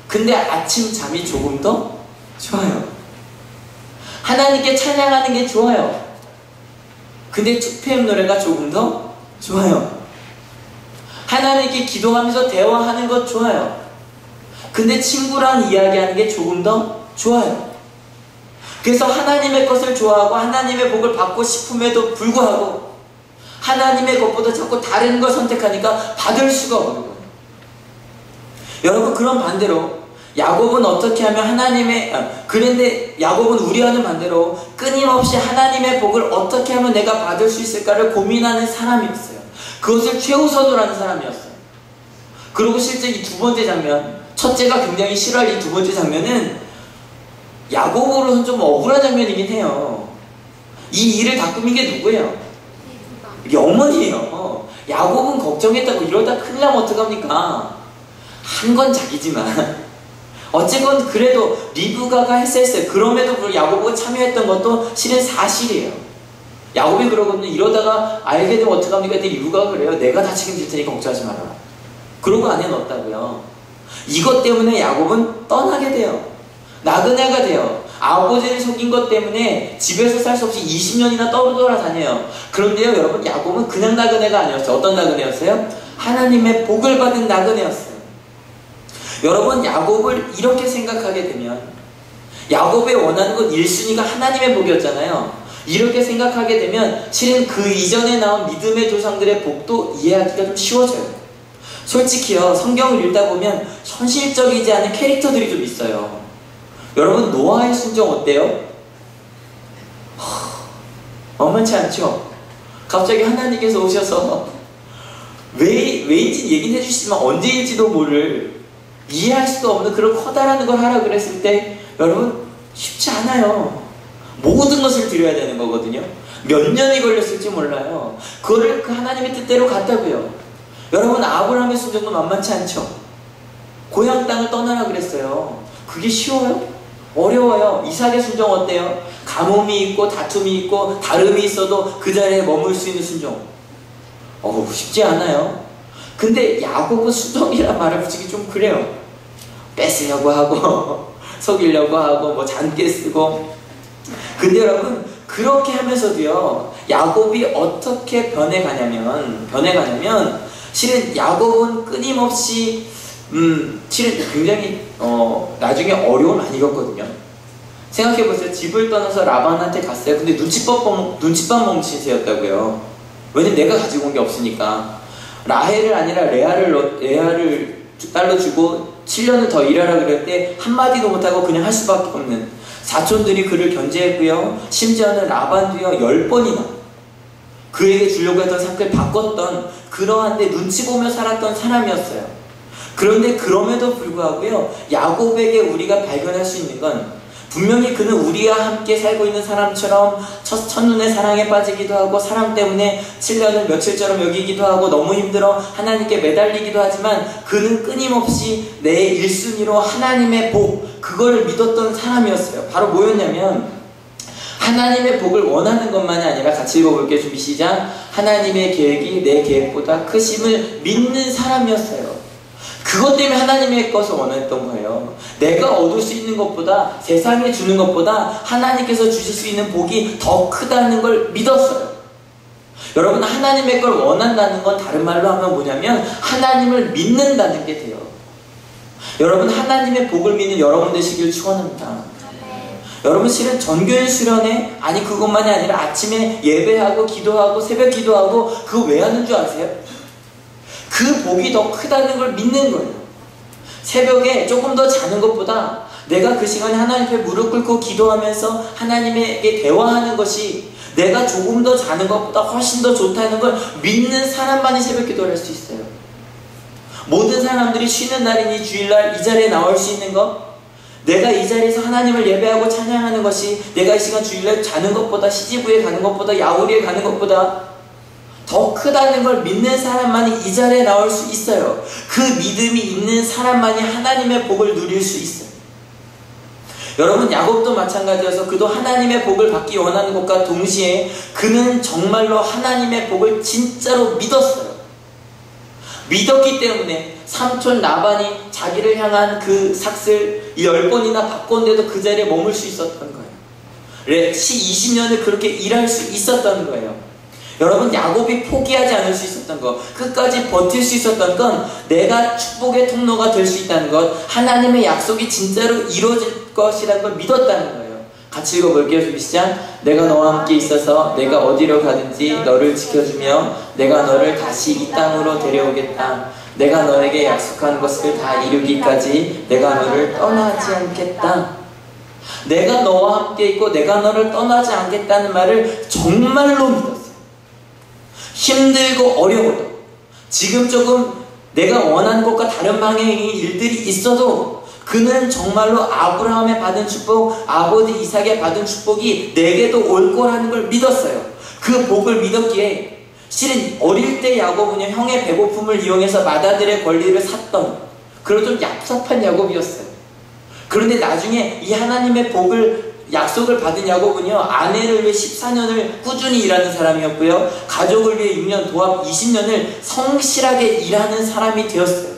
근데 아침 잠이 조금 더 좋아요. 하나님께 찬양하는 게 좋아요. 근데 2PM 노래가 조금 더 좋아요. 하나님께 기도하면서 대화하는 것 좋아요. 근데 친구랑 이야기하는 게 조금 더 좋아요. 그래서 하나님의 것을 좋아하고 하나님의 복을 받고 싶음에도 불구하고 하나님의 것보다 자꾸 다른 걸 선택하니까 받을 수가 없는 거예요. 여러분, 그런 반대로 야곱은 어떻게 하면 그런데 야곱은 우리와는 반대로 끊임없이 하나님의 복을 어떻게 하면 내가 받을 수 있을까를 고민하는 사람이었어요. 그것을 최우선으로 하는 사람이었어요. 그리고 실제 이 두 번째 장면, 첫째가 굉장히 싫어할 이 두 번째 장면은 야곱으로는 좀 억울한 장면이긴 해요. 이 일을 다 꾸민 게 누구예요? 이게 어머니예요. 야곱은 걱정했다고 이러다 큰일 나면 어떡합니까? 한 건 자기지만 어쨌건 그래도 리브가가 했어요. 그럼에도 불구하고 야곱이 참여했던 것도 실은 사실이에요. 야곱이 그러거든요. 이러다가 알게 되면 어떡합니까? 근데 리브가가 그래요. 내가 다 책임질 테니까 걱정하지 마라. 그러고 안에 넣었다고요. 이것 때문에 야곱은 떠나게 돼요. 나그네가 돼요. 아버지를 속인 것 때문에 집에서 살 수 없이 20년이나 떠돌아다녀요. 그런데요, 여러분, 야곱은 그냥 나그네가 아니었어요. 어떤 나그네였어요? 하나님의 복을 받은 나그네였어요. 여러분, 야곱을 이렇게 생각하게 되면 야곱의 원하는 건 1순위가 하나님의 복이었잖아요. 이렇게 생각하게 되면 실은 그 이전에 나온 믿음의 조상들의 복도 이해하기가 좀 쉬워져요. 솔직히요, 성경을 읽다 보면 현실적이지 않은 캐릭터들이 좀 있어요. 여러분, 노아의 순종 어때요? 만만치 않죠? 갑자기 하나님께서 오셔서 왜인지 얘기는 해주시지만 언제일지도 모를, 이해할 수도 없는 그런 커다란 걸 하라 그랬을 때 여러분, 쉽지 않아요. 모든 것을 드려야 되는 거거든요. 몇 년이 걸렸을지 몰라요. 그거를 그 하나님의 뜻대로 갔다고요. 여러분, 아브라함의 순종도 만만치 않죠? 고향 땅을 떠나라 그랬어요. 그게 쉬워요? 어려워요. 이삭의 순종 어때요? 가뭄이 있고 다툼이 있고 다름이 있어도 그 자리에 머물 수 있는 순종. 쉽지 않아요. 근데 야곱은 순종이란 말을 붙이기 좀 그래요. 뺏으려고 하고 속이려고 하고 뭐 잔깨 쓰고. 근데 여러분, 그렇게 하면서도요, 야곱이 어떻게 변해가냐면 실은 야곱은 끊임없이 실은 굉장히 나중에 어려움을 많이 겪거든요. 생각해보세요. 집을 떠나서 라반한테 갔어요. 근데 눈칫밥 멍치세였다고요. 왜냐면 내가 가지고 온 게 없으니까. 라헬을 아니라 레아를 딸로 주고 7년을 더 일하라 그럴 때 한마디도 못하고 그냥 할 수밖에 없는 사촌들이 그를 견제했고요. 심지어는 라반도요 10번이나 그에게 주려고 했던 상을 바꿨던 그러한데 눈치 보며 살았던 사람이었어요. 그런데 그럼에도 불구하고요, 야곱에게 우리가 발견할 수 있는 건 분명히 그는 우리와 함께 살고 있는 사람처럼 첫눈에 사랑에 빠지기도 하고 사랑 때문에 7년을 며칠처럼 여기기도 하고 너무 힘들어 하나님께 매달리기도 하지만 그는 끊임없이 내 1순위로 하나님의 복, 그거를 믿었던 사람이었어요. 바로 뭐였냐면 하나님의 복을 원하는 것만이 아니라, 같이 읽어볼게요. 준비 시작. 하나님의 계획이 내 계획보다 크심을 믿는 사람이었어요. 그것 때문에 하나님의 것을 원했던 거예요. 내가 얻을 수 있는 것보다, 세상에 주는 것보다 하나님께서 주실 수 있는 복이 더 크다는 걸 믿었어요. 여러분, 하나님의 걸 원한다는 건 다른 말로 하면 뭐냐면 하나님을 믿는다는 게 돼요. 여러분, 하나님의 복을 믿는 여러분 되시길 축원합니다. 여러분, 실은 전교인 수련회, 아니 그것만이 아니라 아침에 예배하고 기도하고 새벽 기도하고 그거 왜 하는 줄 아세요? 그 복이 더 크다는 걸 믿는 거예요. 새벽에 조금 더 자는 것보다 내가 그 시간에 하나님 앞에 무릎 꿇고 기도하면서 하나님에게 대화하는 것이 내가 조금 더 자는 것보다 훨씬 더 좋다는 걸 믿는 사람만이 새벽 기도를 할 수 있어요. 모든 사람들이 쉬는 날이니 주일날 이 자리에 나올 수 있는 것, 내가 이 자리에서 하나님을 예배하고 찬양하는 것이 내가 이 시간 주일날 자는 것보다, CGV에 가는 것보다, 야구리에 가는 것보다 더 크다는 걸 믿는 사람만이 이 자리에 나올 수 있어요. 그 믿음이 있는 사람만이 하나님의 복을 누릴 수 있어요. 여러분, 야곱도 마찬가지여서 그도 하나님의 복을 받기 원하는 것과 동시에 그는 정말로 하나님의 복을 진짜로 믿었어요. 믿었기 때문에 삼촌 라반이 자기를 향한 그 삭슬 10번이나 바꿨는데도 그 자리에 머물 수 있었던 거예요. 20년을 그렇게 일할 수 있었던 거예요. 여러분, 야곱이 포기하지 않을 수 있었던 것, 끝까지 버틸 수 있었던 건 내가 축복의 통로가 될 수 있다는 것, 하나님의 약속이 진짜로 이루어질 것이라는 걸 믿었다는 거예요. 같이 읽어볼게요. 준비 시작. 내가 너와 함께 있어서 내가 어디로 가든지 너를 지켜주며 내가 너를 다시 이 땅으로 데려오겠다. 내가 너에게 약속한 것을 다 이루기까지 내가 너를 떠나지 않겠다. 내가 너와 함께 있고 내가 너를 떠나지 않겠다는 말을 정말로 믿었어요. 힘들고 어려워도, 지금 조금 내가 원하는 것과 다른 방향의 일들이 있어도 그는 정말로 아브라함에 받은 축복, 아버지 이삭에 받은 축복이 내게도 올 거라는 걸 믿었어요. 그 복을 믿었기에 실은 어릴 때 야곱은요, 형의 배고픔을 이용해서 마다들의 권리를 샀던 그런 좀 얍삽한 야곱이었어요. 그런데 나중에 이 하나님의 복을, 약속을 받은 야곱은요, 아내를 위해 14년을 꾸준히 일하는 사람이었고요, 가족을 위해 6년, 도합 20년을 성실하게 일하는 사람이 되었어요.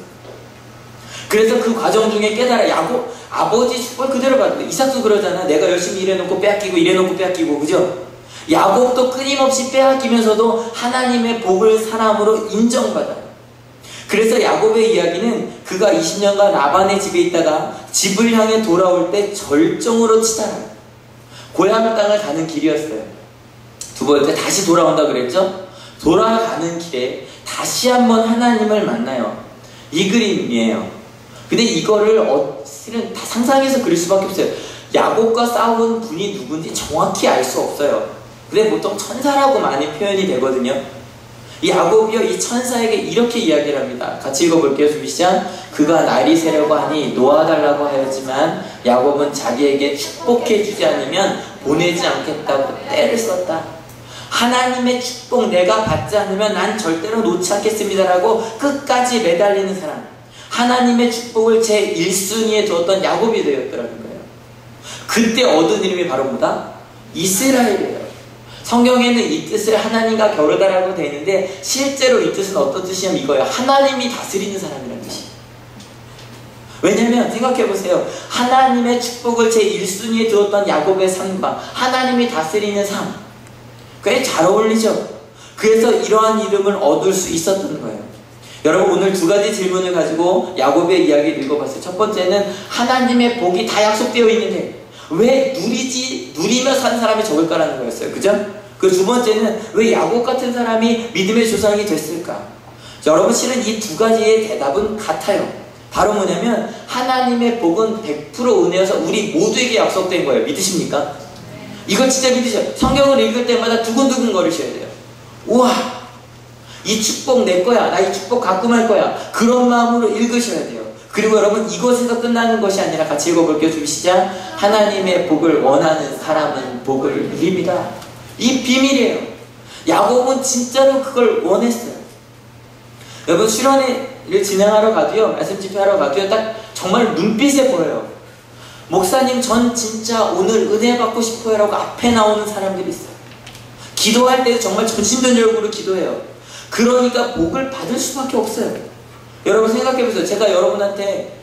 그래서 그 과정 중에 깨달아, 야곱, 아버지 축복을 그대로 받고, 이삭도 그러잖아. 내가 열심히 일해놓고 빼앗기고, 일해놓고 빼앗기고, 그죠? 야곱도 끊임없이 빼앗기면서도 하나님의 복을 사람으로 인정받아요. 그래서 야곱의 이야기는 그가 20년간 라반의 집에 있다가 집을 향해 돌아올 때 절정으로 치달아요. 고향 땅을 가는 길이었어요. 두 번째, 다시 돌아온다 그랬죠? 돌아가는 길에 다시 한번 하나님을 만나요. 이 그림이에요. 근데 이거를 실은 다 상상해서 그릴 수밖에 없어요. 야곱과 싸운 분이 누군지 정확히 알 수 없어요. 근데 보통 천사라고 많이 표현이 되거든요. 이 야곱이요, 이 천사에게 이렇게 이야기를 합니다. 같이 읽어볼게요. 준비 시작. 그가 날이 새려고 하니 놓아달라고 하였지만 야곱은 자기에게 축복해 주지 않으면 보내지 않겠다고 때를 썼다. 하나님의 축복 내가 받지 않으면 난 절대로 놓지 않겠습니다라고 끝까지 매달리는 사람, 하나님의 축복을 제 1순위에 두었던 야곱이 되었더라는 거예요. 그때 얻은 이름이 바로 뭐다? 이스라엘이에요. 성경에는 이 뜻을 하나님과 겨루다라고 되어 있는데 실제로 이 뜻은 어떤 뜻이냐면 이거예요. 하나님이 다스리는 사람이라는 뜻이에요. 왜냐면 생각해보세요. 하나님의 축복을 제 1순위에 두었던 야곱의 삶과 하나님이 다스리는 삶, 꽤 잘 어울리죠. 그래서 이러한 이름을 얻을 수 있었던 거예요. 여러분, 오늘 두 가지 질문을 가지고 야곱의 이야기를 읽어봤어요. 첫 번째는 하나님의 복이 다 약속되어 있는데 왜 누리며 산 사람이 적을까라는 거였어요. 그죠? 그 두 번째는 왜 야곱 같은 사람이 믿음의 조상이 됐을까? 여러분 실은 이 두 가지의 대답은 같아요. 바로 뭐냐면 하나님의 복은 100% 은혜여서 우리 모두에게 약속된 거예요. 믿으십니까? 이걸 진짜 믿으셔요. 성경을 읽을 때마다 두근두근 거리셔야 돼요. 우와, 이 축복 내 거야. 나 이 축복 갖고 말 거야. 그런 마음으로 읽으셔야 돼요. 그리고 여러분 이것에서 끝나는 것이 아니라 같이 읽어볼게요. 좀 시작. 하나님의 복을 원하는 사람은 복을 누립니다. 이 비밀이에요. 야곱은 진짜로 그걸 원했어요. 여러분 수련회를 진행하러 가도요, 말씀 집회하러 가도요, 딱 정말 눈빛에 보여요. 목사님 전 진짜 오늘 은혜 받고 싶어요 라고 앞에 나오는 사람들이 있어요. 기도할 때도 정말 전심전력으로 기도해요. 그러니까 복을 받을 수밖에 없어요. 여러분 생각해보세요. 제가 여러분한테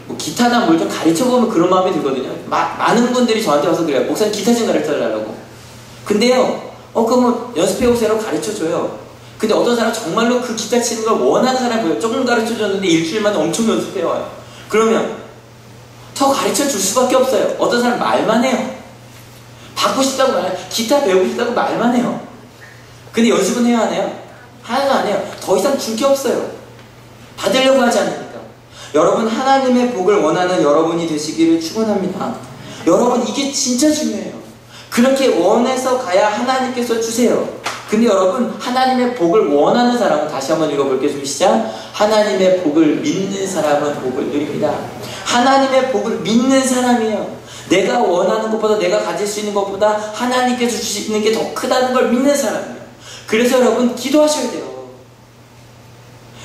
뭐 기타나 뭘 좀 가르쳐보면 그런 마음이 들거든요. 많은 분들이 저한테 와서 그래요. 목사님 기타 좀 가르쳐달라고. 근데요, 그러면 연습해보세요라고 가르쳐줘요. 근데 어떤 사람 정말로 그 기타 치는 걸 원하는 사람이 보여요. 조금 가르쳐줬는데 일주일 만에 엄청 연습해와요. 그러면 더 가르쳐줄 수밖에 없어요. 어떤 사람 말만 해요. 받고 싶다고 말해요. 기타 배우고 싶다고 말만 해요. 근데 연습은 해야 하나요? 하나도 안 해요. 더 이상 줄 게 없어요. 받으려고 하지 않으니까. 여러분 하나님의 복을 원하는 여러분이 되시기를 축원합니다. 여러분 이게 진짜 중요해요. 그렇게 원해서 가야 하나님께서 주세요. 근데 여러분 하나님의 복을 원하는 사람은 다시 한번 읽어볼게요. 좀 시작. 하나님의 복을 믿는 사람은 복을 누립니다. 하나님의 복을 믿는 사람이에요. 내가 원하는 것보다 내가 가질 수 있는 것보다 하나님께서 주시는 게 더 크다는 걸 믿는 사람이에요. 그래서 여러분 기도하셔야 돼요.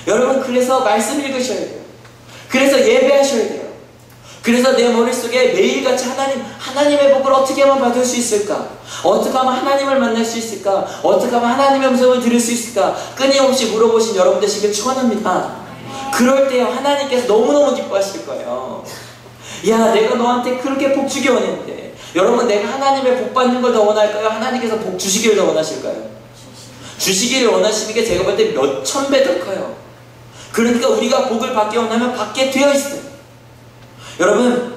여러분 그래서 말씀 읽으셔야 돼요. 그래서 예배하셔야 돼요. 그래서 내 머릿속에 매일같이 하나님의 복을 어떻게 하면 받을 수 있을까? 어떻게 하면 하나님을 만날 수 있을까? 어떻게 하면 하나님의 음성을 들을 수 있을까? 끊임없이 물어보신 여러분 되시길 축원합니다. 그럴 때 하나님께서 너무너무 기뻐하실 거예요. 야, 내가 너한테 그렇게 복 주기 원했는데. 여러분 내가 하나님의 복 받는 걸 더 원할까요? 하나님께서 복 주시기를 더 원하실까요? 주시기를 원하시는 게 제가 볼 때 몇 천 배 더 커요. 그러니까 우리가 복을 받기 원하면 받게 되어 있어요. 여러분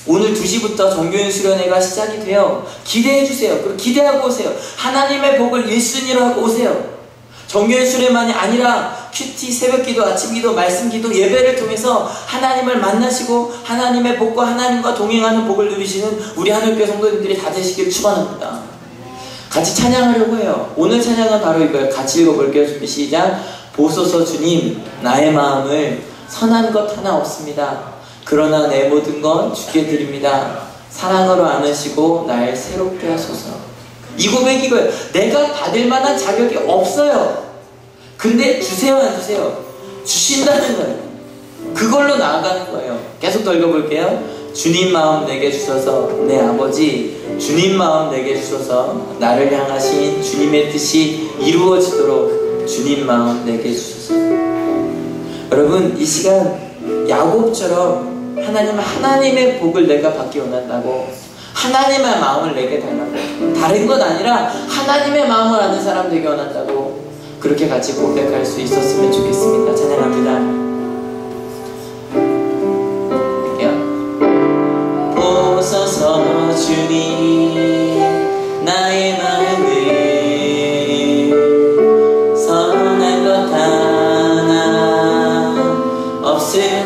오늘 2시부터 정교인 수련회가 시작이 돼요. 기대해주세요. 그리고 기대하고 오세요. 하나님의 복을 1순위로 하고 오세요. 정교인 수련만이 아니라 큐티, 새벽기도, 아침기도, 말씀기도, 예배를 통해서 하나님을 만나시고 하나님의 복과 하나님과 동행하는 복을 누리시는 우리 하늘교회 성도님들이 다 되시길 축원합니다. 같이 찬양하려고 해요. 오늘 찬양은 바로 이거예요. 같이 읽어볼게요. 준비 시작. 보소서 주님, 나의 마음을 선한 것 하나 없습니다. 그러나 내 모든 건 주께 드립니다. 사랑으로 안으시고 날 새롭게 하소서. 이 고백이 이거예요. 내가 받을 만한 자격이 없어요. 근데 주세요 안 주세요? 주신다는 거예요. 그걸로 나아가는 거예요. 계속 더 읽어볼게요. 주님 마음 내게 주셔서 내 아버지, 주님 마음 내게 주셔서 나를 향하신 주님의 뜻이 이루어지도록 주님 마음 내게 주셔서. 여러분 이 시간 야곱처럼 하나님의 복을 내가 받기 원한다고, 하나님의 마음을 내게 달라고, 다른 건 아니라 하나님의 마음을 아는 사람 되게 원한다고, 그렇게 같이 고백할 수 있었으면 좋겠습니다. 찬양합니다. 보소서 주님, 나의 마음을 선한 것 하나 없습니다.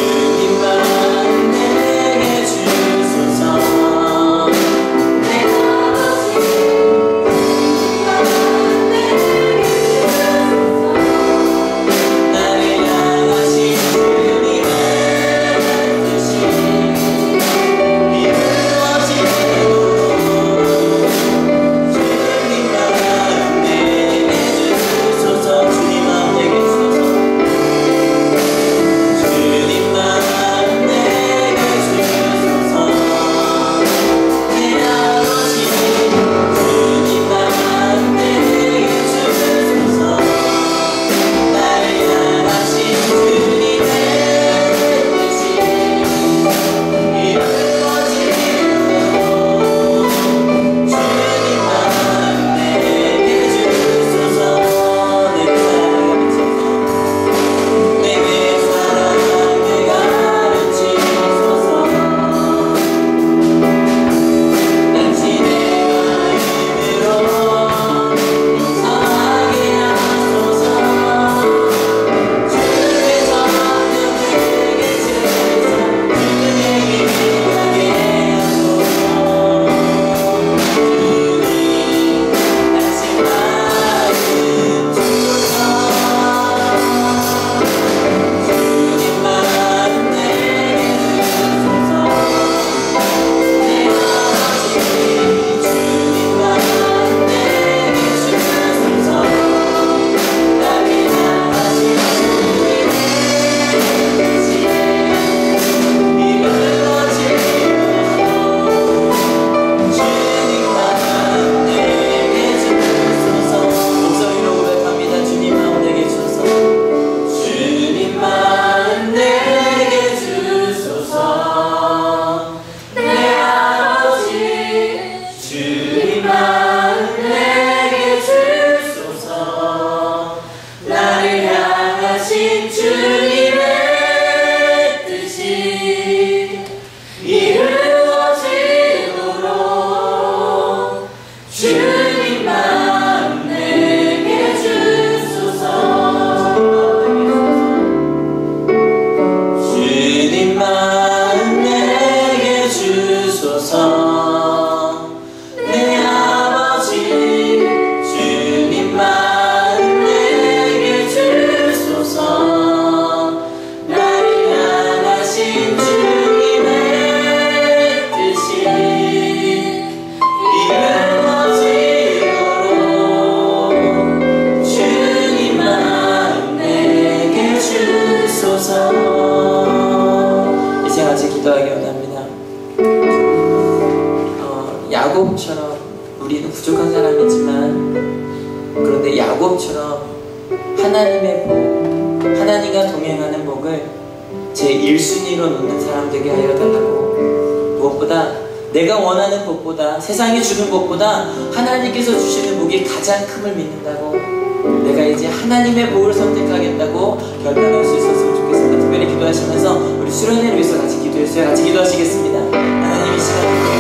주님만 기도하기 원합니다. 야곱처럼 우리는 부족한 사람이지만, 그런데 야곱처럼 하나님의 복, 하나님과 동행하는 복을 제 1순위로 놓는 사람 되게 하여 달라고. 무엇보다 내가 원하는 복보다, 세상이 주는 복보다 하나님께서 주시는 복이 가장 큼을 믿는다고. 내가 이제 하나님의 복을 선택하겠다고 결단할 수 있었으면 좋겠습니다. 특별히 기도하시면서 우리 수련회를 위해서 같이 기도했어요. 같이 기도하시겠습니다. 하나님 이 시간에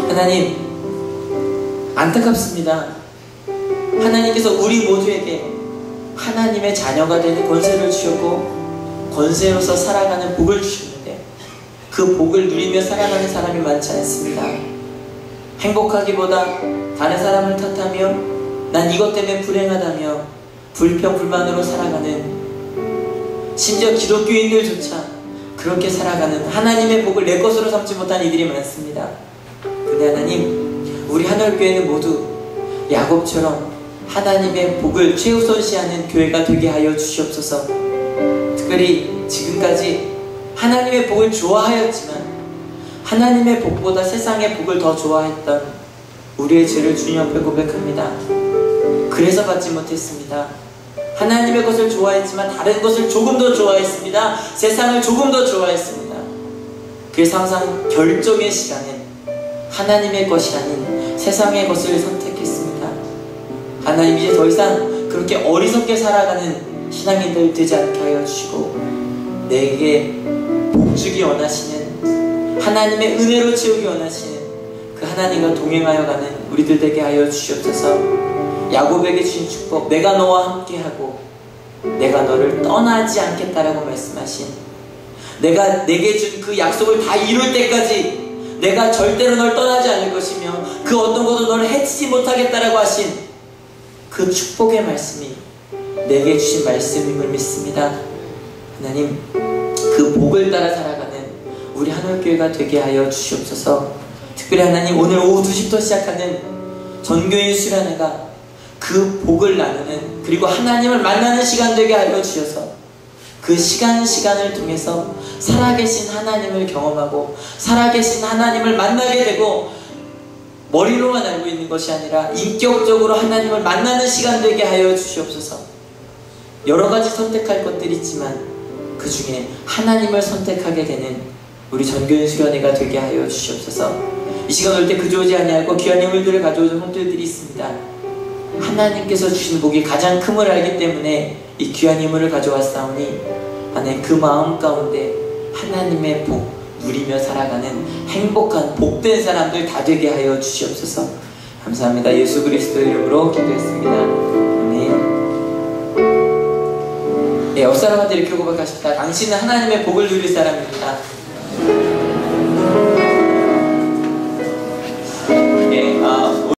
하나님, 안타깝습니다. 하나님께서 우리 모두에게 하나님의 자녀가 되는 권세를 주셨고 권세로서 살아가는 복을 주셨는데 그 복을 누리며 살아가는 사람이 많지 않습니다. 행복하기보다 다른 사람을 탓하며 난 이것 때문에 불행하다며 불평불만으로 살아가는, 심지어 기독교인들조차 그렇게 살아가는, 하나님의 복을 내 것으로 삼지 못한 이들이 많습니다. 근데 하나님, 우리 하늘교회는 모두 야곱처럼 하나님의 복을 최우선시하는 교회가 되게 하여 주시옵소서. 특별히 지금까지 하나님의 복을 좋아하였지만 하나님의 복보다 세상의 복을 더 좋아했던 우리의 죄를 주님 앞에 고백합니다. 그래서 받지 못했습니다. 하나님의 것을 좋아했지만 다른 것을 조금 더 좋아했습니다. 세상을 조금 더 좋아했습니다. 그래서 항상 결정의 시간에 하나님의 것이 아닌 세상의 것을 선택했습니다. 하나님, 이제 더 이상 그렇게 어리석게 살아가는 신앙인들 되지 않게 하여 주시고 내게 복 주기 원하시는, 하나님의 은혜로 채우기 원하시는 그 하나님과 동행하여 가는 우리들 되게 하여 주시옵소서. 야곱에게 주신 축복, 내가 너와 함께하고 내가 너를 떠나지 않겠다라고 말씀하신, 내가 내게 준 그 약속을 다 이룰 때까지 내가 절대로 널 떠나지 않을 것이며 그 어떤 것도 너를 해치지 못하겠다라고 하신 그 축복의 말씀이 내게 주신 말씀임을 믿습니다. 하나님, 그 복을 따라 살아가는 우리 하늘교회가 되게 하여 주시옵소서. 특별히 하나님, 오늘 오후 2시부터 시작하는 전교인 수련회가 그 복을 나누는, 그리고 하나님을 만나는 시간 되게 하여 주셔서 그 시간을 통해서 살아계신 하나님을 경험하고 살아계신 하나님을 만나게 되고, 머리로만 알고 있는 것이 아니라 인격적으로 하나님을 만나는 시간 되게 하여 주시옵소서. 여러 가지 선택할 것들이 있지만 그 중에 하나님을 선택하게 되는 우리 전교인 수련회가 되게 하여 주시옵소서. 이 시간 올 때 그저 오지 아니하고 귀한 예물들을 가져오는 형제들이 있습니다. 하나님께서 주신 복이 가장 큼을 알기 때문에 이 귀한 예물을 가져왔사오니 하나님, 그 마음 가운데 하나님의 복 누리며 살아가는 행복한 복된 사람들 다 되게 하여 주시옵소서. 감사합니다. 예수 그리스도 이름으로 기도했습니다. 아멘. 네, 옆 사람한테 이렇게 고백하십니다. 당신은 하나님의 복을 누릴 사람입니다.